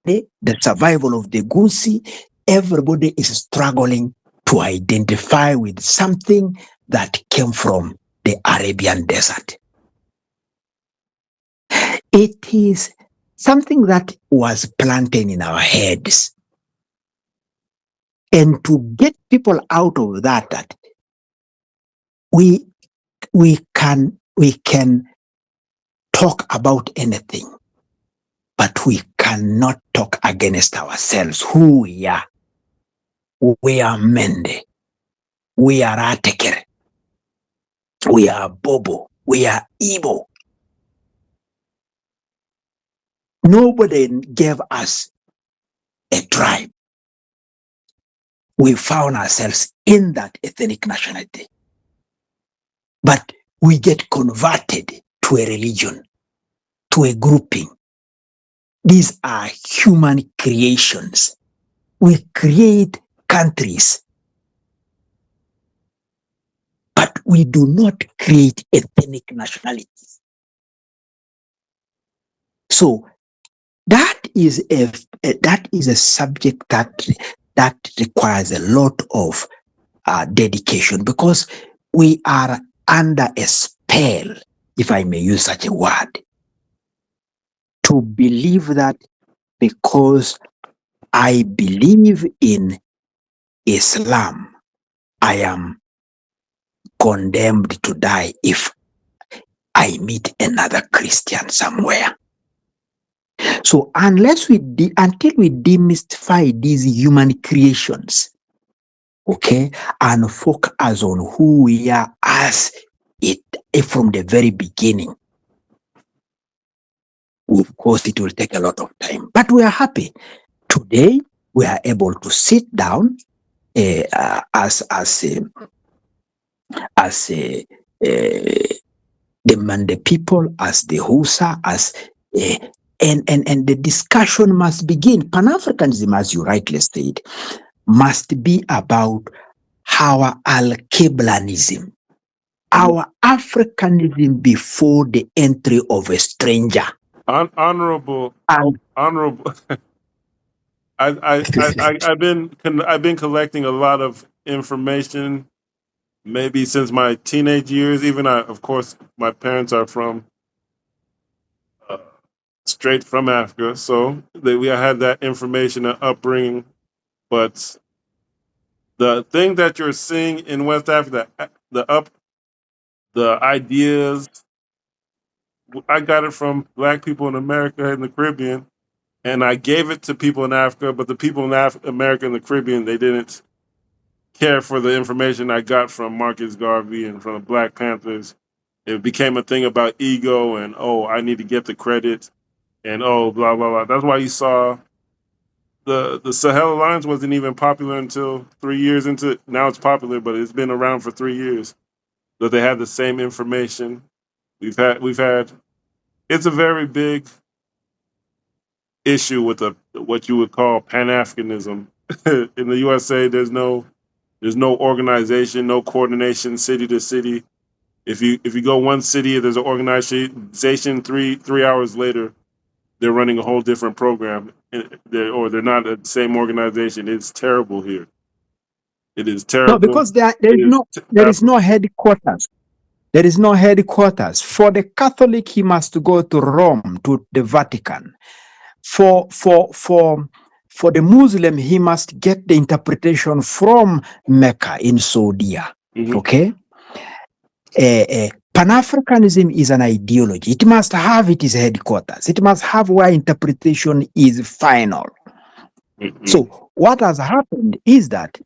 the survival of the Gunsi. Everybody is struggling to identify with something that came from the Arabian desert. It is something that was planted in our heads. And to get people out of that we can talk about anything, but we cannot talk against ourselves. Who we are. We are Mende. We are Atekere. We are Bobo. We are Igbo. Nobody gave us a tribe. We found ourselves in that ethnic nationality. But we get converted to a religion, to a grouping. These are human creations. We create countries, but we do not create ethnic nationalities. So that is a subject that requires a lot of dedication, because we are under a spell, if I may use such a word, to believe that because I believe in Islam, I am condemned to die if I meet another Christian somewhere. So until we demystify these human creations, okay, and focus on who we are as it from the very beginning, of course it will take a lot of time. But we are happy. Today we are able to sit down as the Mande people, as the Hausa, and the discussion must begin. Pan-Africanism, as you rightly said, must be about our Al-Qiblanism, our Africanism before the entry of a stranger. Honorable. I've been collecting a lot of information, maybe since my teenage years. Even of course, my parents are from straight from Africa, so we had that information and upbringing. But the thing that you're seeing in West Africa, the ideas, I got it from Black people in America and the Caribbean, and I gave it to people in Africa. But the people in America and the Caribbean, they didn't care for the information I got from Marcus Garvey and from the Black Panthers. It became a thing about ego and, oh, I need to get the credit, and oh, blah blah blah. That's why you saw the Sahel Alliance wasn't even popular until 3 years into it. Now it's popular, but it's been around for 3 years. That they have the same information. We've had. It's a very big issue with what you would call Pan-Africanism. In the USA, there's no organization, no coordination, city to city. If you go one city, there's an organization. Three hours later, they're running a whole different program, or they're not the same organization. It's terrible here. It is terrible. No, because there is no headquarters. There is no headquarters. For the Catholic, he must go to Rome, to the Vatican. For the Muslim, he must get the interpretation from Mecca in Saudi. Mm-hmm. Okay? Pan-Africanism is an ideology. It must have its headquarters. It must have where interpretation is final. Mm-hmm. So what has happened is that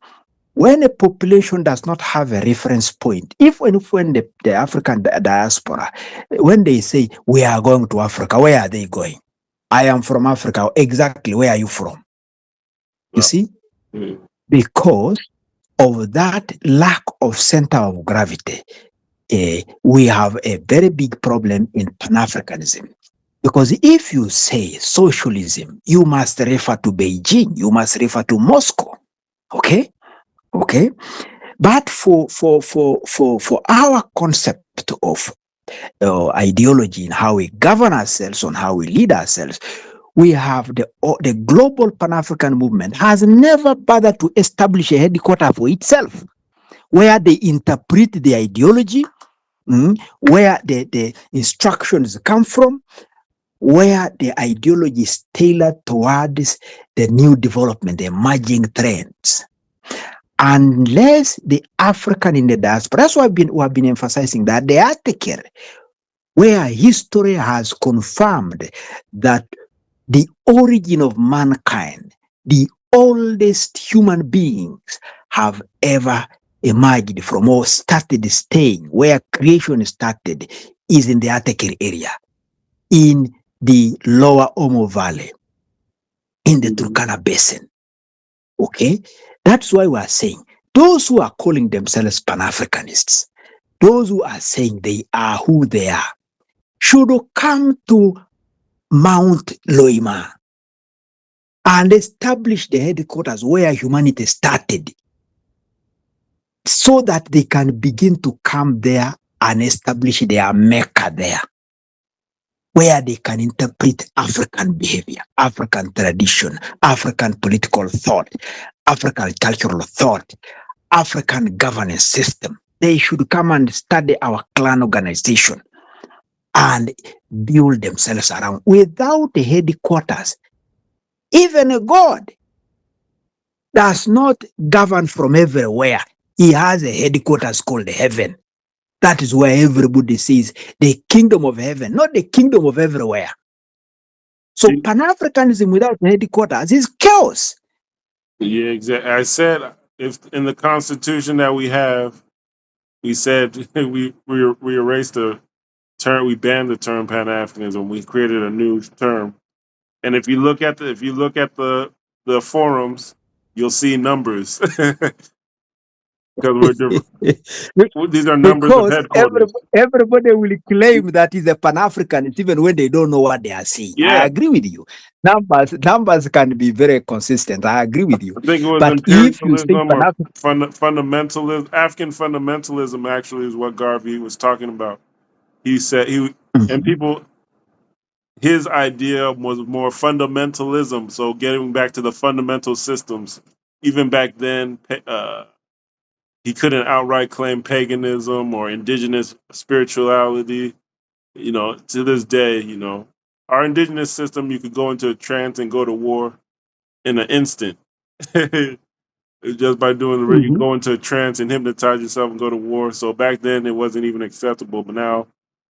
when a population does not have a reference point, when the African diaspora, when they say, we are going to Africa, where are they going? I am from Africa. Exactly, where are you from? You see? Mm-hmm. Because of that lack of center of gravity, we have a very big problem in Pan-Africanism. Because if you say socialism, you must refer to Beijing, you must refer to Moscow. Okay? But for our concept of ideology and how we govern ourselves, on how we lead ourselves, we have the global Pan-African movement has never bothered to establish a headquarters for itself, where they interpret the ideology, where the instructions come from, where the ideology is tailored towards the new development, the emerging trends. Unless the African in the diaspora, that's why we have been emphasizing that the article where history has confirmed that the origin of mankind, the oldest human beings have ever emerged from or started staying, where creation started, is in the Atekere area, in the lower Omo Valley, in the Turkana Basin. Okay? That's why we are saying those who are calling themselves Pan-Africanists, those who are saying they are who they are, should come to Mount Loima and establish the headquarters where humanity started, so that they can begin to come there and establish their Mecca there, where they can interpret African behavior, African tradition, African political thought, African cultural thought, African governance system. They should come and study our clan organization and build themselves around. Without a headquarters, even a God does not govern from everywhere. He has a headquarters called heaven. That is where everybody sees the kingdom of heaven, not the kingdom of everywhere. So Pan-Africanism without headquarters is chaos. Yeah, exactly. I said if in the Constitution that we have, we said we erased the term, we banned the term Pan Africanism. We created a new term. And if you look at the forums, you'll see numbers because these are numbers of Because headquarters. everybody will claim that is a Pan-Africanist even when they don't know what they are saying. I Yeah, agree with you. Numbers can be very consistent. I agree with you. I think it was But if you say imperialism or Pan-African, fundamentalism. African fundamentalism actually is what Garvey was talking about. He said and people, his idea was more fundamentalism. So getting back to the fundamental systems, even back then, he couldn't outright claim paganism or indigenous spirituality. You know, to this day, you know, our indigenous system, you could go into a trance and go to war in an instant. Just by doing the, you go into a trance and hypnotize yourself and go to war. So back then it wasn't even acceptable, but now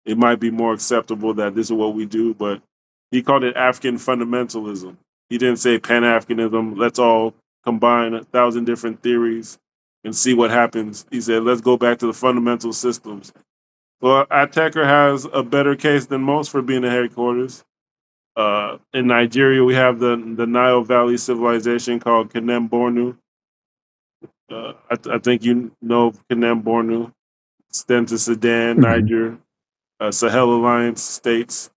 it might be more acceptable that this is what we do. But he called it African fundamentalism. He didn't say Pan Africanism. Let's all combine 1,000 different theories and see what happens. He said, let's go back to the fundamental systems. Well, Ateker has a better case than most for being a headquarters. In Nigeria, we have the Nile Valley civilization called Kanem Bornu. I think you know Kanem Bornu, extend to Sudan, Niger, Sahel Alliance states.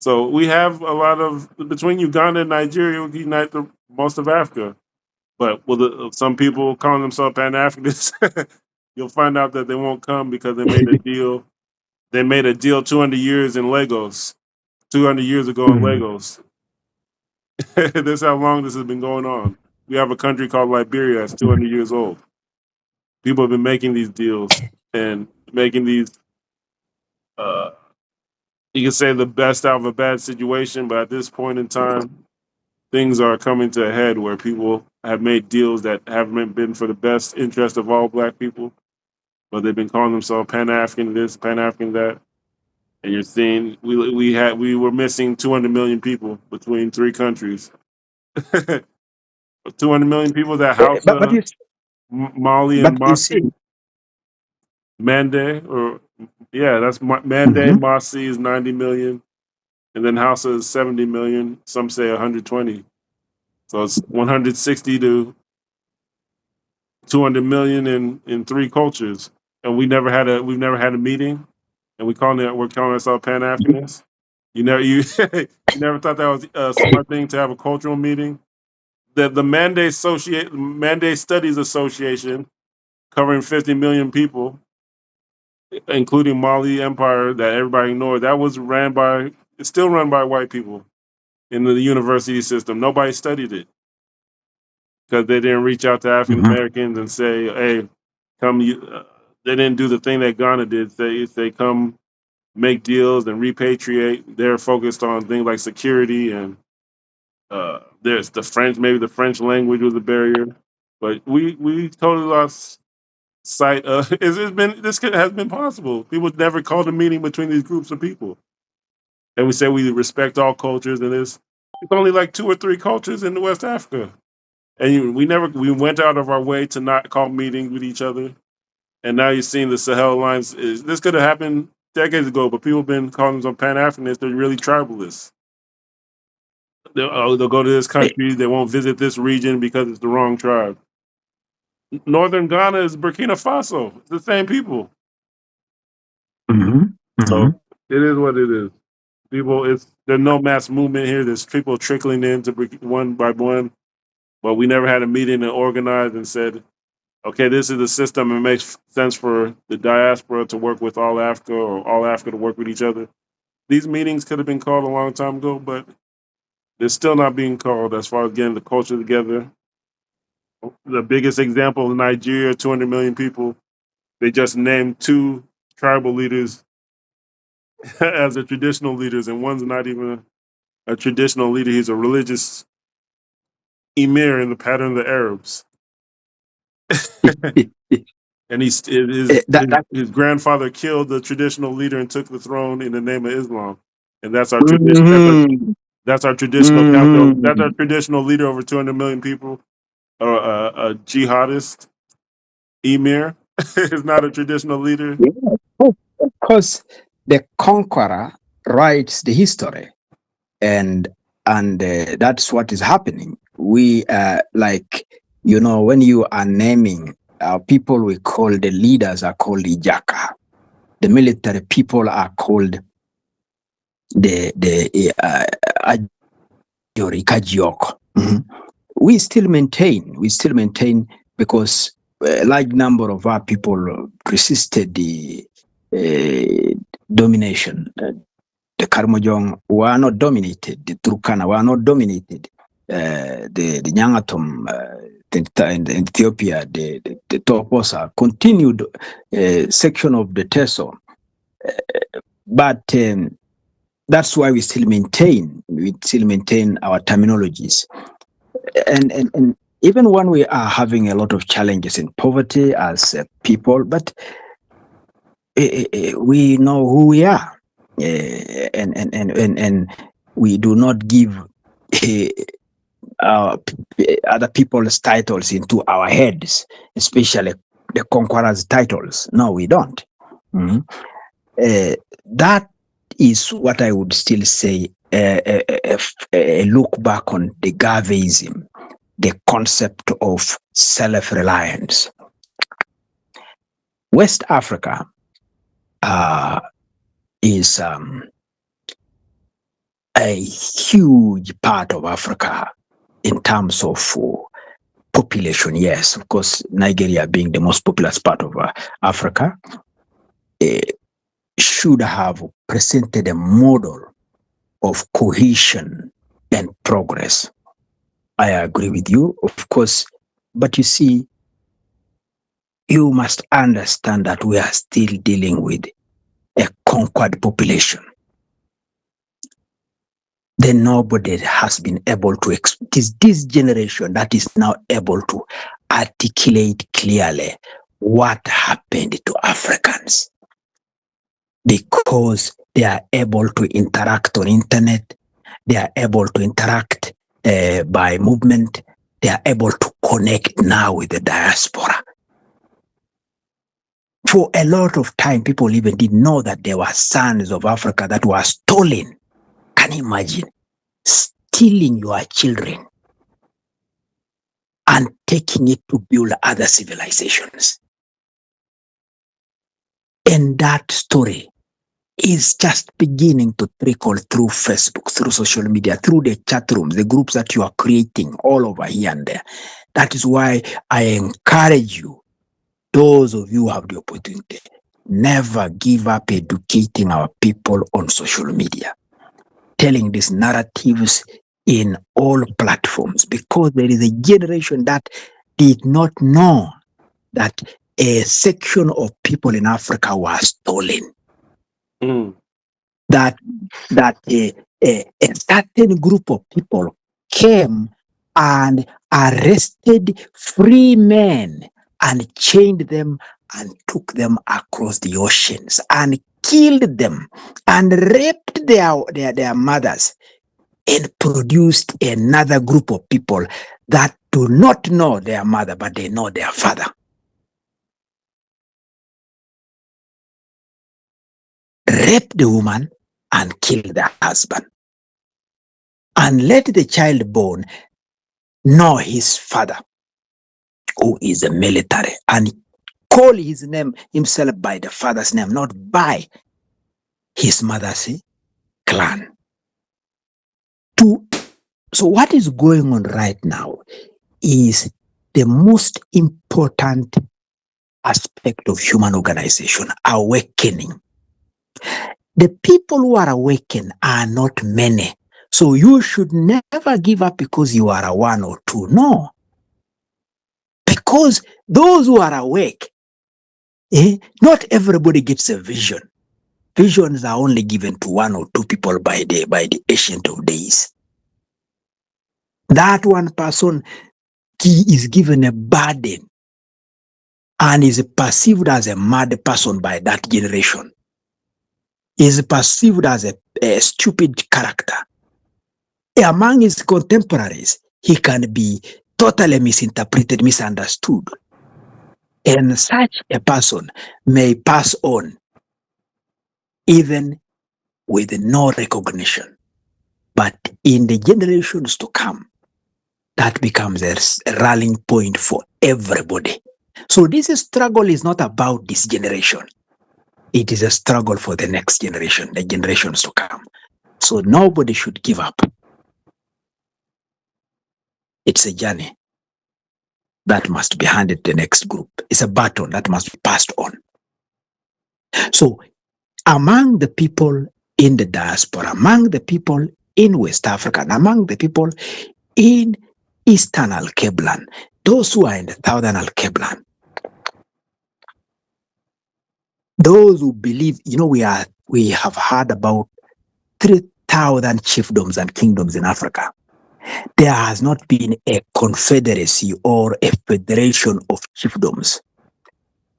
So we have a lot of, between Uganda and Nigeria, we unite most of Africa. But with some people calling themselves Pan Africanists, you'll find out that they won't come because they made a deal. They made a deal 200 years in Lagos, 200 years ago in Lagos. This is how long this has been going on. We have a country called Liberia that's 200 years old. People have been making these deals and making these, uh, you can say, the best out of a bad situation. But at this point in time, things are coming to a head where people have made deals that haven't been for the best interest of all black people, but they've been calling themselves Pan African this, Pan African that. And you're seeing we were missing 200 million people between three countries. 200 million people that but Hausa, you Mali, and but you see, Masi, Mande, or yeah, that's Mande. Mhm. Masi is 90 million, and then Hausa is 70 million. Some say 120. So it's 160 to 200 million in three cultures, and we've never had a meeting, and we're calling ourselves Pan Africanists. You never thought that was a smart thing to have a cultural meeting. The Mande Studies Association, covering 50 million people, including Mali Empire, that everybody ignored. It's still run by white people in the university system. Nobody studied it because they didn't reach out to African Mhm. Americans and say, "Hey, come." They didn't do the thing that Ghana did. They come make deals and repatriate. They're focused on things like security and there's the French. Maybe the French language was a barrier, But we totally lost sight of has been possible. People never called a meeting between these groups of people. And we say we respect all cultures, and it's only like 2 or 3 cultures in West Africa. And we went out of our way to not call meetings with each other. And now you're seeing the Sahel Alliance. This could have happened decades ago, but people have been calling them Pan Africanists. They're really tribalists. They'll go to this country. They won't visit this region because it's the wrong tribe. Northern Ghana is Burkina Faso. It's the same people. So it is what it is. There's no mass movement here. There's people trickling in to one by one. But we never had a meeting and organized and said, okay, this is the system. It makes sense for the diaspora to work with all Africa or all Africa to work with each other. These meetings could have been called a long time ago, but they're still not being called as far as getting the culture together. The biggest example in Nigeria, 200 million people, they just named 2 tribal leaders as the traditional leaders, and one's not even a traditional leader. He's a religious emir in the pattern of the Arabs. And his grandfather killed the traditional leader and took the throne in the name of Islam. And that's our tradition. That's our traditional council. That's our traditional leader over 200 million people. A jihadist emir is not a traditional leader. Because the conqueror writes the history, and that's what is happening. We like, when you are naming people, we call the leaders are called Ijaka. The military people are called the Kajiok. We still maintain because a large number of our people resisted the domination. The Karmojong were not dominated. The Turkana were not dominated. The Nyangatom in Ethiopia, the Toposa continued section of the Teso. But that's why we still maintain our terminologies. And even when we are having a lot of challenges in poverty as people, but we know who we are, and we do not give other people's titles into our heads, especially the conqueror's titles. No, we don't. That is what I would still say a look back on the Garveyism, the concept of self-reliance. West Africa is a huge part of Africa in terms of population. Yes, of course, Nigeria being the most populous part of Africa, should have presented a model of cohesion and progress. I agree with you, of course, but you see, you must understand that we are still dealing with a conquered population. Then nobody has been able to, this generation that is now able to articulate clearly what happened to Africans, because they are able to interact on internet, they are able to interact by movement, they are able to connect now with the diaspora. For a lot of time, people even didn't know that there were sons of Africa that were stolen. Can you imagine stealing your children and taking it to build other civilizations? And that story is just beginning to trickle through Facebook, through social media, through the chat rooms, the groups that you are creating all over here and there. That is why I encourage you, those of you who have the opportunity, never give up educating our people on social media, telling these narratives in all platforms, because there is a generation that did not know that a section of people in Africa were stolen. That a certain group of people came and arrested free men and chained them and took them across the oceans and killed them and raped their mothers and produced another group of people that do not know their mother, but they know their father. Rape the woman and kill the husband. And let the child born know his father, who is a military, and call his name himself by the father's name, not by his mother's clan. So what is going on right now is the most important aspect of human organization, awakening. The people who are awakened are not many. So you should never give up because you are a one or two. No. Because those who are awake, not everybody gets a vision. Visions are only given to one or two people by the ancient of days. That one person, he is given a burden and is perceived as a mad person by that generation. He is perceived as a stupid character. Among his contemporaries, he can be totally misinterpreted, misunderstood. And such a person may pass on even with no recognition. But in the generations to come, that becomes a rallying point for everybody. So this struggle is not about this generation. It is a struggle for the next generation, the generations to come. So nobody should give up. It's a journey that must be handed to the next group. It's a baton that must be passed on. So among the people in the diaspora, among the people in West Africa, and among the people in Eastern Al-Keblan, those who are in the Southern Al-Keblan, those who believe, we have heard about 3,000 chiefdoms and kingdoms in Africa. There has not been a confederacy or a federation of chiefdoms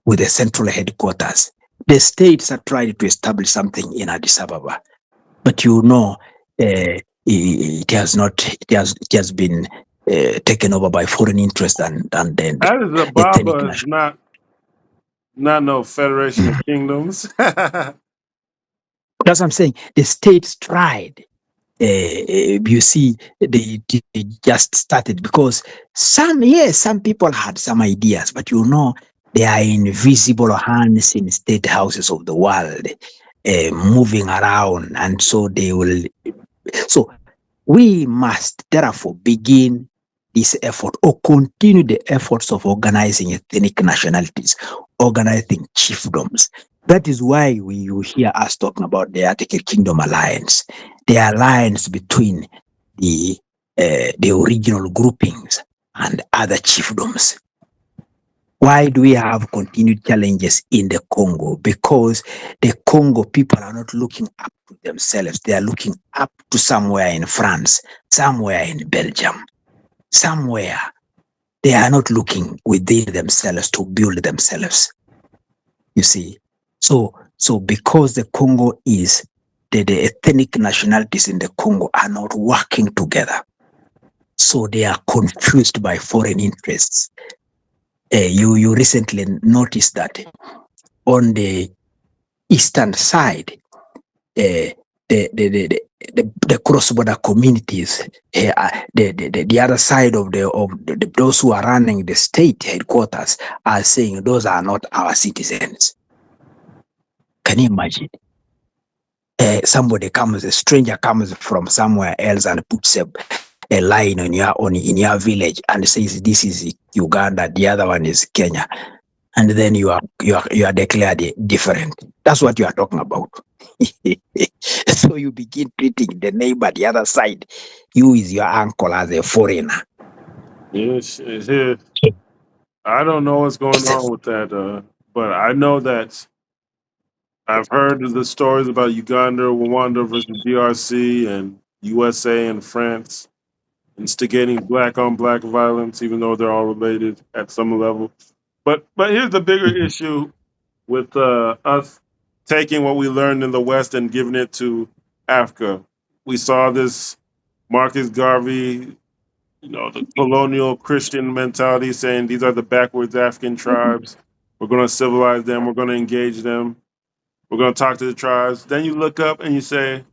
with a central headquarters. The states are trying to establish something in Addis Ababa, but it has been taken over by foreign interest and then Addis Ababa is not no Federation of Kingdoms. That's what I'm saying. The states tried. You see, they just started because some people had some ideas, but there are invisible hands in state houses of the world moving around, and so they will. So we must therefore begin this effort or continue the efforts of organizing ethnic nationalities, organizing chiefdoms. That is why you hear us talking about the Arctic Kingdom Alliance, the alliance between the original groupings and other chiefdoms. Why do we have continued challenges in the Congo? Because the Congo people are not looking up to themselves. They are looking up to somewhere in France, somewhere in Belgium, somewhere. They are not looking within themselves to build themselves. You see? So because the Congo is, the ethnic nationalities in the Congo are not working together. So they are confused by foreign interests. You recently noticed that on the eastern side, the cross-border communities, the other side of those who are running the state headquarters are saying those are not our citizens. Can you imagine? A stranger comes from somewhere else and puts a line in your village and says this is Uganda, the other one is Kenya, and then you are declared different. That's what you are talking about. So you begin treating the neighbor, the other side, you is your uncle, as a foreigner. Yes, I don't know what's going on with that, but I know that I've heard the stories about Uganda, Rwanda versus DRC, and USA and France. instigating black on black violence, even though they're all related at some level. But here's the bigger issue with us taking what we learned in the West and giving it to Africa. We saw this Marcus Garvey, the colonial Christian mentality saying these are the backwards African tribes. We're going to civilize them. We're going to engage them. We're going to talk to the tribes. Then you look up and you say,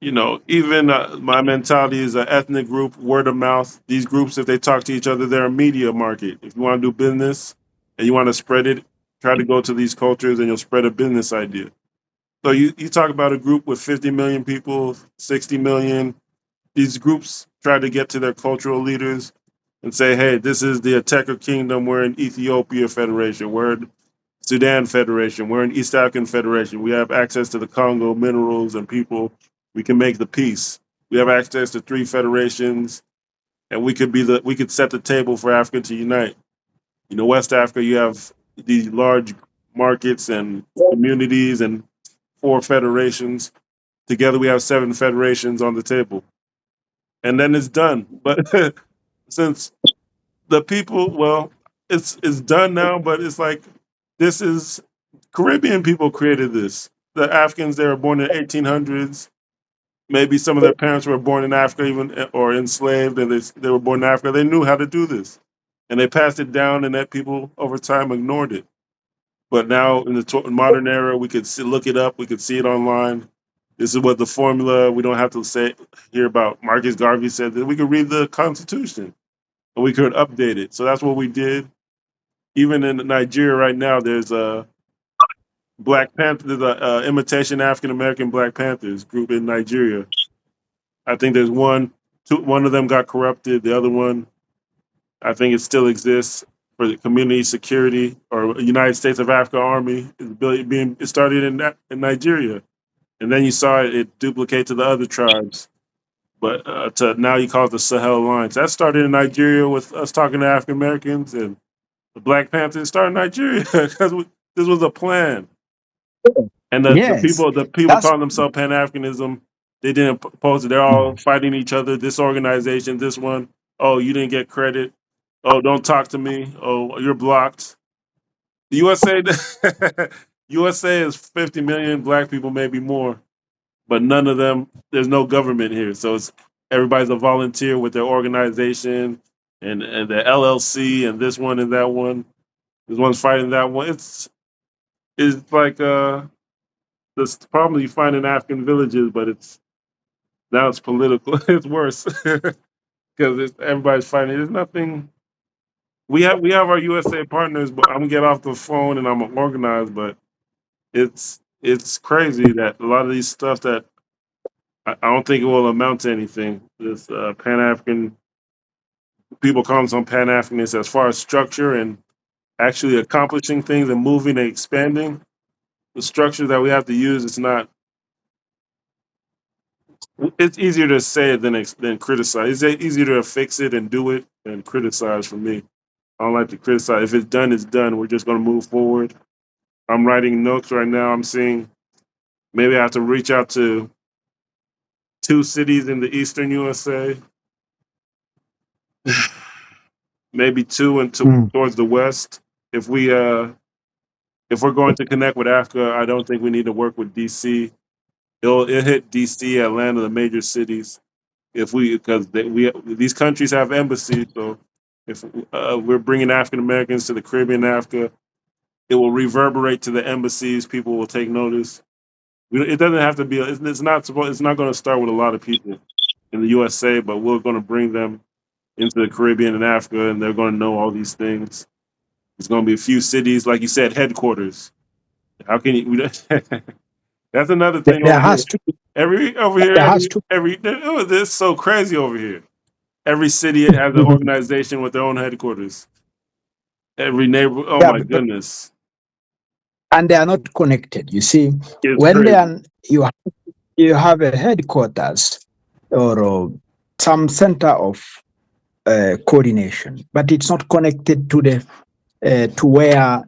even my mentality is an ethnic group, word of mouth. These groups, if they talk to each other, they're a media market. If you want to do business and you want to spread it, try to go to these cultures and you'll spread a business idea. So you talk about a group with 50 million people, 60 million. These groups try to get to their cultural leaders and say, hey, this is the Ateker Kingdom. We're in Ethiopia Federation. We're in Sudan Federation. We're in East African Federation. We have access to the Congo minerals and people. We can make the peace. We have access to 3 federations, and we could set the table for Africa to unite. West Africa, you have these large markets and communities and 4 federations. Together, we have 7 federations on the table, and then it's done. But since the people, well, it's done now. But it's like this is Caribbean people created this. The Africans, they were born in the 1800s. Maybe some of their parents were born in Africa, even or enslaved, and they were born in Africa. They knew how to do this, and they passed it down, and that people over time ignored it. But now in the modern era, we could look it up. We could see it online. This is what the formula. We don't have to hear about Marcus Garvey said that. We could read the Constitution and we could update it. So that's what we did. Even in Nigeria right now, there's a Black Panther, there's a imitation African American Black Panthers group in Nigeria. I think there's one of them got corrupted. The other one, I think it still exists for the community security or United States of Africa Army. It started in Nigeria, and then you saw it duplicate to the other tribes. But now you call it the Sahel Alliance. That started in Nigeria with us talking to African Americans, and the Black Panthers started in Nigeria because this was a plan. And Yes, the people that's calling themselves Pan Africanism, they didn't post it. They're all fighting each other. This organization, this one. Oh, you didn't get credit. Oh, don't talk to me. Oh, you're blocked. The USA, USA is 50 million Black people, maybe more, but none of them. There's no government here, so everybody's a volunteer with their organization and the LLC and this one and that one. This one's fighting that one. It's like this problem you find in African villages, but now it's political. It's worse because everybody's fighting. There's nothing. We have our USA partners, but I'm gonna get off the phone and I'm organized. But it's crazy that a lot of these stuff that I don't think it will amount to anything. This Pan African people call themselves Pan Africanists as far as structure and actually accomplishing things and moving and expanding. The structure that we have to use, it's not. It's easier to say it than criticize. It's easier to fix it and do it than criticize for me. I don't like to criticize. If it's done, it's done. We're just going to move forward. I'm writing notes right now. I'm seeing maybe I have to reach out to 2 cities in the eastern USA, maybe 2 and towards the west. If we're going to connect with Africa, I don't think we need to work with DC. It'll hit DC, Atlanta, the major cities. If because these countries have embassies, so if we're bringing African Americans to the Caribbean, Africa, it will reverberate to the embassies. People will take notice. It doesn't have to be. It's not supposed. It's not going to start with a lot of people in the USA, but we're going to bring them into the Caribbean and Africa, and they're going to know all these things. There's going to be a few cities, like you said, headquarters. How can you? That's another thing there over here. has to there has to This is so crazy over here. Every city has an organization with their own headquarters. Every neighbor. Oh yeah, my goodness, and they are not connected. You see, it's when they crazy. are you have a headquarters or some center of coordination, but it's not connected to the to where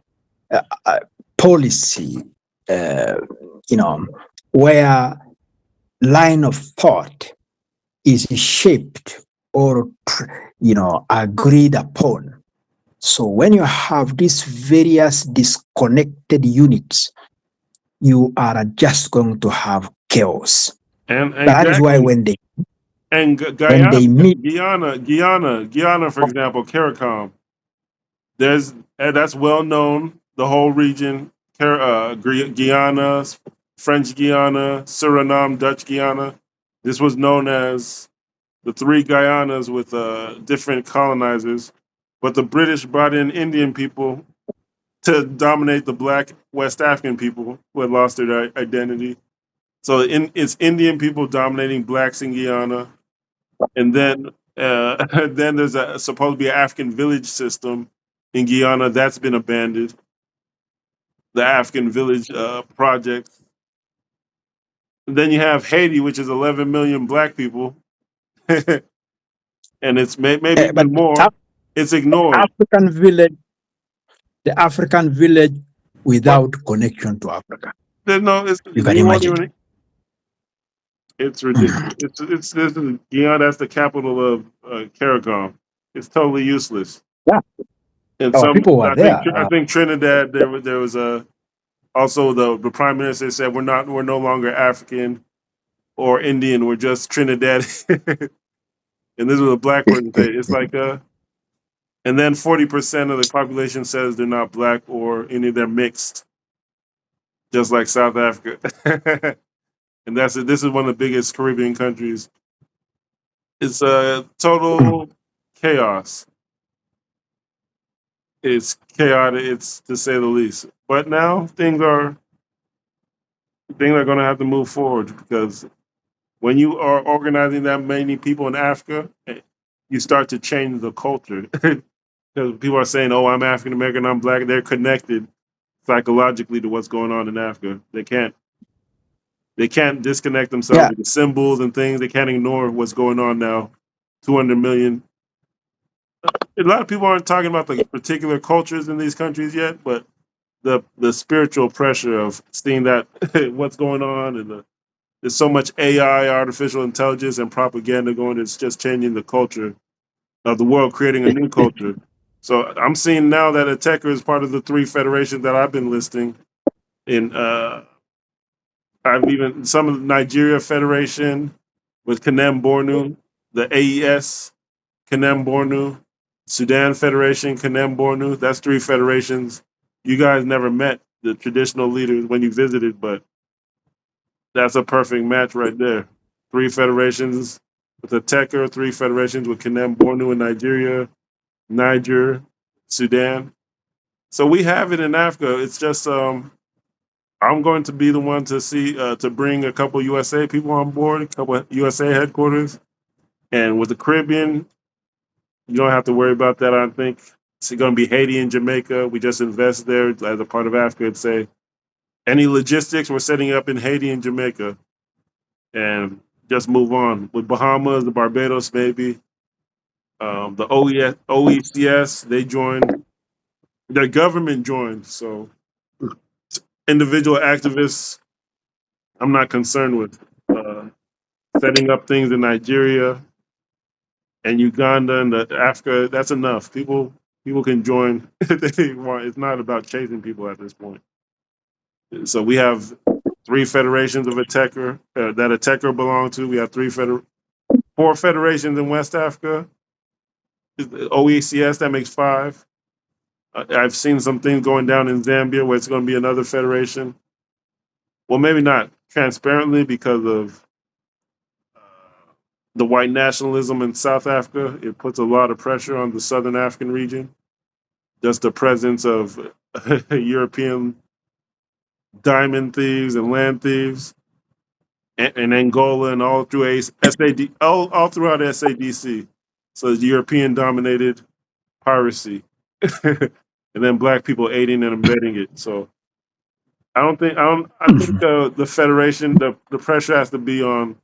policy, where line of thought is shaped or agreed upon. So when you have these various disconnected units, you are just going to have chaos. And That is why exactly. And when they meet, Guyana, for example, CARICOM. That's well known. The whole region, Guyana, French Guiana, Suriname, Dutch Guiana. This was known as the three Guyanas with different colonizers. But the British brought in Indian people to dominate the black West African people who had lost their identity. So it's Indian people dominating blacks in Guyana, and then then there's supposed to be an African village system in Guyana that's been abandoned. The African village project. And then you have Haiti, which is 11 million black people, and it's maybe but even more. It's ignored. African village, the African village What? without connection to Africa. There's no. You can You won't imagine. even. It's Mhm. ridiculous. This is Guyana. That's the capital of CARICOM. It's totally useless. Yeah, And our some, people were there. I think Trinidad. There was a also the prime minister said we're no longer African or Indian. We're just Trinidad. And this was a black person say it's like and then 40% of the population says they're not black or any they're mixed, just like South Africa. And that's it. This is one of the biggest Caribbean countries. It's a total chaos. It's chaotic. It's to say the least. But now things are going to have to move forward because when you are organizing that many people in Africa, you start to change the culture. Because people are saying, "Oh, I'm African American, I'm black." They're connected psychologically to what's going on in Africa. They can't disconnect themselves Yeah, with the symbols and things. They can't ignore what's going on now. 200 million. A lot of people aren't talking about the particular cultures in these countries yet, but the spiritual pressure of seeing that what's going on and there's so much AI, artificial intelligence, and propaganda going. It's just changing the culture of the world, creating a new culture. So I'm seeing now that Ateca is part of the three federations that I've been listing. In I've even some of the Nigeria Federation with Kanem Bornu, the AES Kanem Bornu, Sudan Federation Kanem Bornu. That's three federations. You guys never met the traditional leaders when you visited, but that's a perfect match right there. Three federations with Ateca, three federations with Kanem Bornu in Nigeria, Niger, Sudan. So we have it in Africa. It's just I'm going to be the one to see to bring a couple USA people on board, a couple USA headquarters, and with the Caribbean, you don't have to worry about that. I think it's going to be Haiti and Jamaica. We just invest there as a part of Africa and say any logistics we're setting up in Haiti and Jamaica, and just move on with Bahamas, the Barbados, maybe the OECS. They joined. Their government joined. So individual activists, I'm not concerned with setting up things in Nigeria and Uganda and Africa. That's enough. People can join if they want. It's not about chasing people at this point. So we have three federations of Ateca that Ateca belong to. We have four federations in West Africa. OECS that makes five. I've seen some things going down in Zambia where it's going to be another federation. Well, maybe not transparently because of the white nationalism in South Africa. It puts a lot of pressure on the Southern African region. Just the presence of European diamond thieves and land thieves in Angola and all through SAD, all throughout SADC. So it's European dominated piracy. And then black people aiding and abetting it. So I think the federation, the pressure has to be on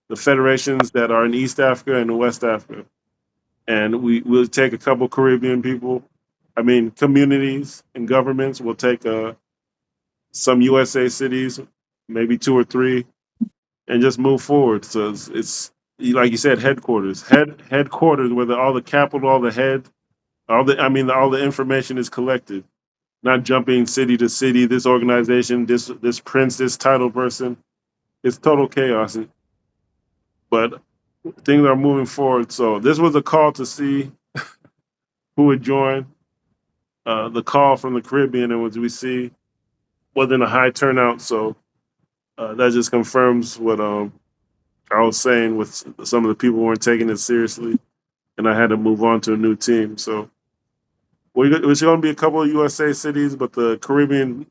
the federations that are in East Africa and West Africa. And will take a couple Caribbean people, communities and governments. We'll take some USA cities, maybe two or three, and just move forward. So like you said, headquarters, where all the capital, all the head, all the information is collected. Not jumping city to city. This organization, this prince, this title person. It's total chaos. But things are moving forward. So this was a call to see who would join. The call from the Caribbean, and as we see, wasn't a high turnout. So that just confirms what I was saying with some of the people weren't taking it seriously, and I had to move on to a new team. So it's going to be a couple of USA cities, but the Caribbean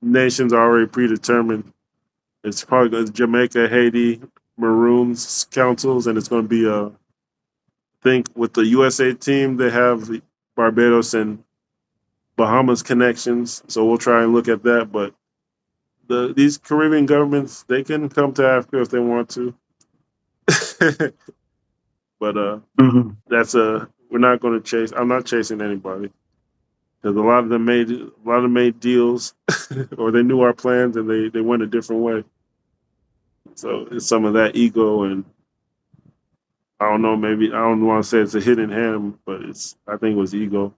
nations are already predetermined. It's probably going to be Jamaica, Haiti, Maroons councils, and it's going to be I think with the USA team, they have Barbados and Bahamas connections. So we'll try and look at that. But these Caribbean governments, they can come to Africa if they want to. But we're not going to chase. I'm not chasing anybody because a lot of them made deals, or they knew our plans and they went a different way. So it's some of that ego, and I don't know. Maybe I don't want to say it's a hidden hand, but I think it was ego.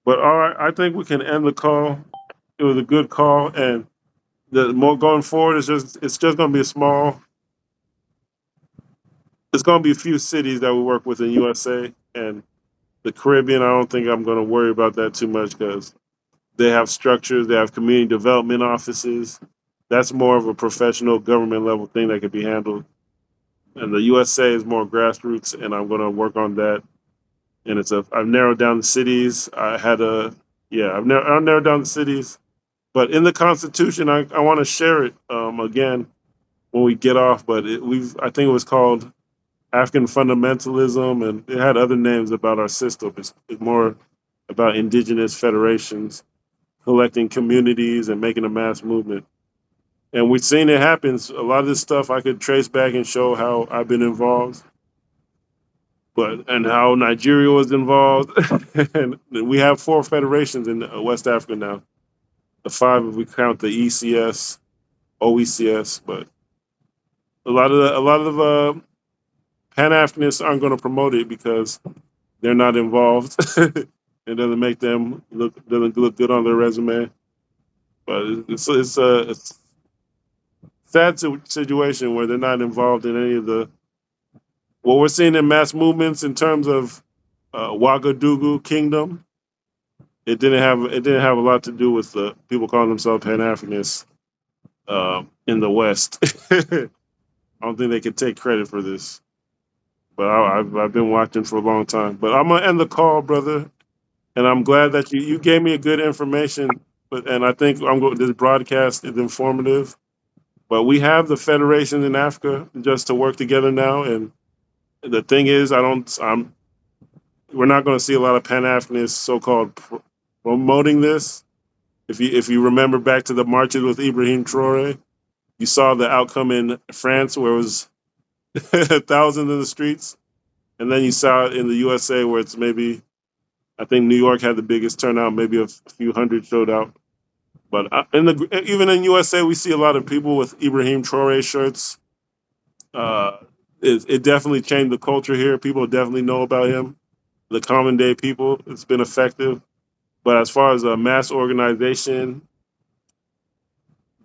But all right, I think we can end the call. It was a good call, and the more going forward it's just going to be a small. It's going to be a few cities that we work with in USA and the Caribbean. I don't think I'm going to worry about that too much because they have structures, they have community development offices. That's more of a professional government level thing that could be handled. And the USA is more grassroots, and I'm going to work on that. And I've narrowed down the cities. I've narrowed down the cities. But in the Constitution, I want to share it again when we get off. But I think it was called African fundamentalism, and it had other names about our system. It's more about indigenous federations, collecting communities and making a mass movement. And we've seen it happens. A lot of this stuff I could trace back and show how I've been involved, and how Nigeria was involved. And we have 4 federations in West Africa now. The 5 if we count the ECS, OECS, but a lot of Pan-Africanists aren't going to promote it because they're not involved. It doesn't make them look good on their resume. But it's a sad situation where they're not involved in any of what we're seeing in mass movements in terms of Ouagadougou Kingdom. It didn't have a lot to do with the people calling themselves Pan-Africanists in the West. I don't think they can take credit for this. But I've been watching for a long time. But I'm gonna end the call, brother. And I'm glad that you gave me a good information. And I think this broadcast is informative. But we have the federations in Africa just to work together now. And the thing is, we're not going to see a lot of Pan-Africanists so-called promoting this. If you remember back to the marches with Ibrahim Traore, you saw the outcome in France where it was thousands in the streets, and then you saw it in the USA where it's maybe, I think New York had the biggest turnout, maybe a few hundred showed out. But even in USA, we see a lot of people with Ibrahim Traore shirts. It definitely changed the culture here. People definitely know about him. The common day people, it's been effective. But as far as a mass organization,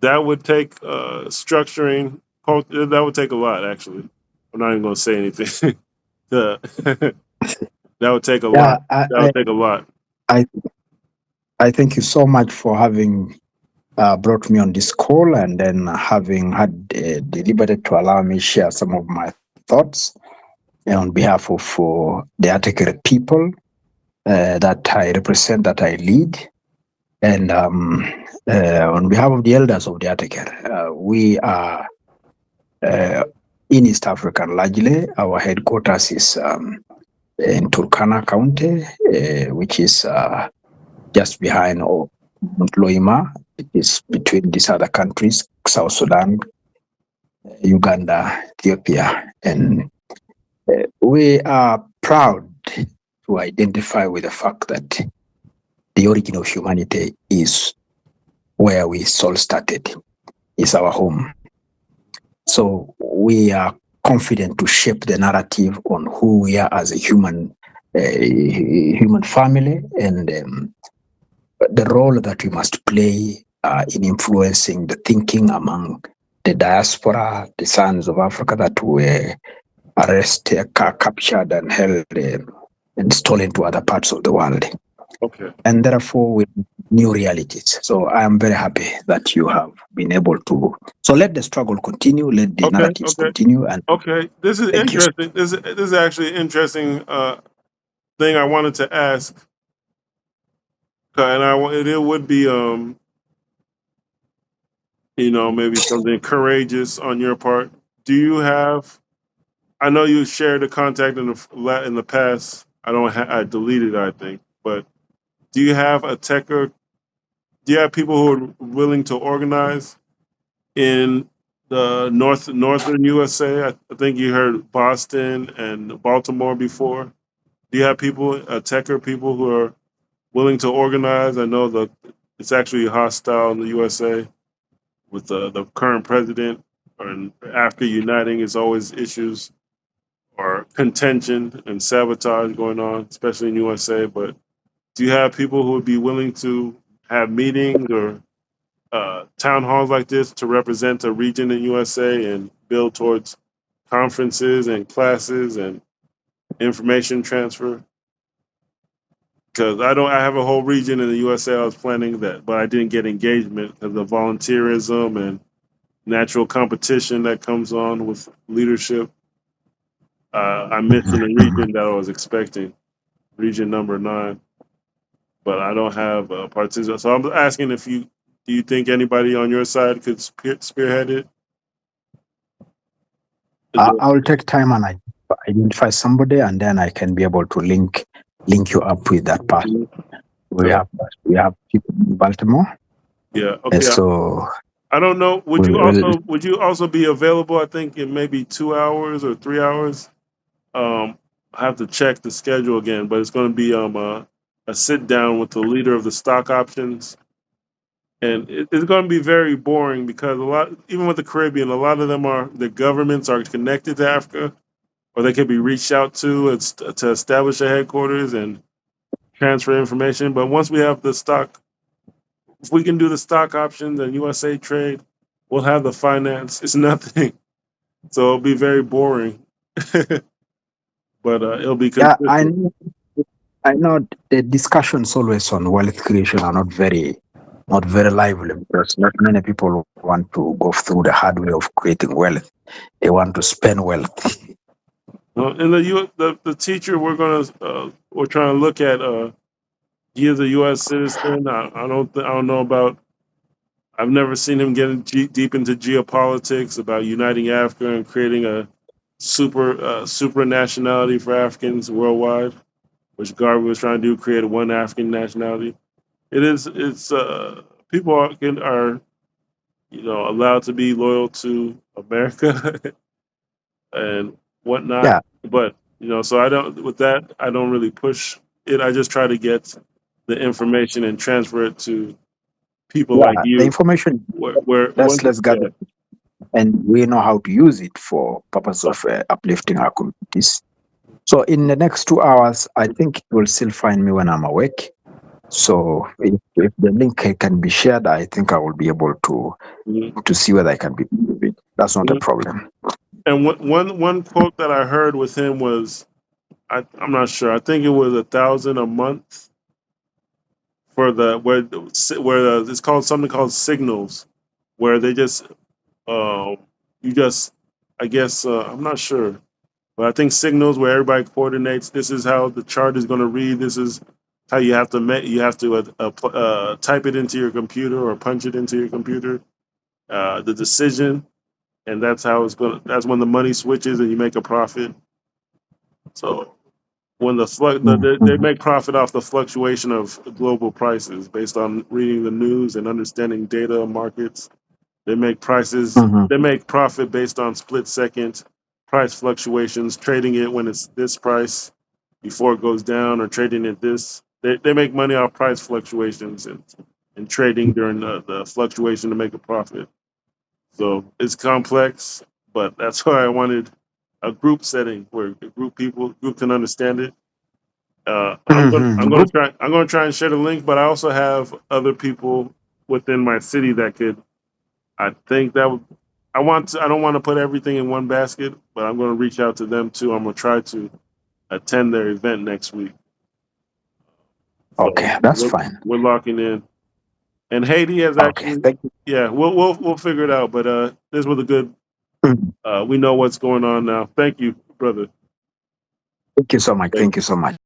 that would take structuring. That would take a lot, actually. I'm not even going to say anything. That would take a lot. That would take a lot. I thank you so much for having brought me on this call, and then having had the liberty to allow me share some of my thoughts on behalf of the Atakere people that I represent, that I lead, and on behalf of the elders of the Atakere. We are in East Africa largely. Our headquarters is in Turkana County, which is just behind Loima. It is between these other countries, South Sudan, Uganda, Ethiopia, and we are proud to identify with the fact that the origin of humanity is where we all started, is our home. So we are confident to shape the narrative on who we are as a human family, and the role that we must play in influencing the thinking among the diaspora, the sons of Africa that were arrested, captured, and held and stolen to other parts of the world. Okay. And therefore, with new realities. So I am very happy that you have been able to. So let the struggle continue, let the narratives continue. And Okay. This is thank you. interesting. This is actually an interesting thing I wanted to ask. And it would be maybe something courageous on your part. Do you have? I know you shared the contact in the past. I deleted it, I think. But do you have a techer? Do you have people who are willing to organize in the northern USA? I think you heard Boston and Baltimore before. Do you have techer people who are willing to organize? I know it's actually hostile in the USA with the current president, and after uniting, it's always issues or contention and sabotage going on, especially in USA. But do you have people who would be willing to have meetings or town halls like this to represent a region in USA and build towards conferences and classes and information transfer? Because I have a whole region in the USA. I was planning that, but I didn't get engagement because of volunteerism and natural competition that comes on with leadership. I'm missing the region that I was expecting, region number 9, but I don't have a participant. So I'm asking do you think anybody on your side could spearhead it? I will take time and I identify somebody, and then I can be able to link you up with that person. We have people in Baltimore. Yeah. Okay. So I don't know. Would you also be available? I think in maybe 2 hours or 3 hours. I have to check the schedule again, but it's going to be a sit down with the leader of the stock options, and it's going to be very boring because even with the Caribbean, a lot of them the governments are connected to Africa, or they can be reached out to establish a headquarters and transfer information. But once we have if we can do the stock options and USA trade, we'll have the finance. It's nothing, so it'll be very boring. But it'll be consistent. I know the discussions always on wealth creation are not very lively, because not many people want to go through the hard way of creating wealth. They want to spend wealth. And the teacher we're trying to look at. He is a U.S. citizen. I don't know about. I've never seen him getting deep into geopolitics about uniting Africa and creating a super nationality for Africans worldwide, which Garvey was trying to do, create one African nationality. It's people are allowed to be loyal to America and whatnot. Yeah. But so I don't really push it. I just try to get the information and transfer it to people like you. The information, let's gather, and we know how to use it for purpose of uplifting our communities. So in the next 2 hours, I think you will still find me when I'm awake. So if the link can be shared, I think I will be able to see whether I can be moving. That's not a problem. And one quote that I heard with him was, I'm not sure. I think it was 1,000 a month for where it's called something called signals, where they just you just I guess I'm not sure, but I think signals where everybody coordinates. This is how the chart is going to read. This is how you have to type it into your computer or punch it into your computer. The decision, and that's how it's going. That's when the money switches and you make a profit. So when they make profit off the fluctuation of global prices based on reading the news and understanding data markets. They make They make profit based on split second price fluctuations, trading it when it's this price before it goes down, or trading it this. They make money off price fluctuations and trading during the fluctuation to make a profit. So it's complex, but that's why I wanted a group setting where a group can understand it. Group. I'm gonna try and share the link, but I also have other people within my city that could. I think that would. I don't want to put everything in one basket, but I'm going to reach out to them too. I'm going to try to attend their event next week. So Okay, that's fine. we're locking in. And Haiti has Okay, actually, thank you. yeah, we'll figure it out. But this was a good. Mhm. We know what's going on now. Thank you, brother. Thank you so much. Thank Thank you. you so much.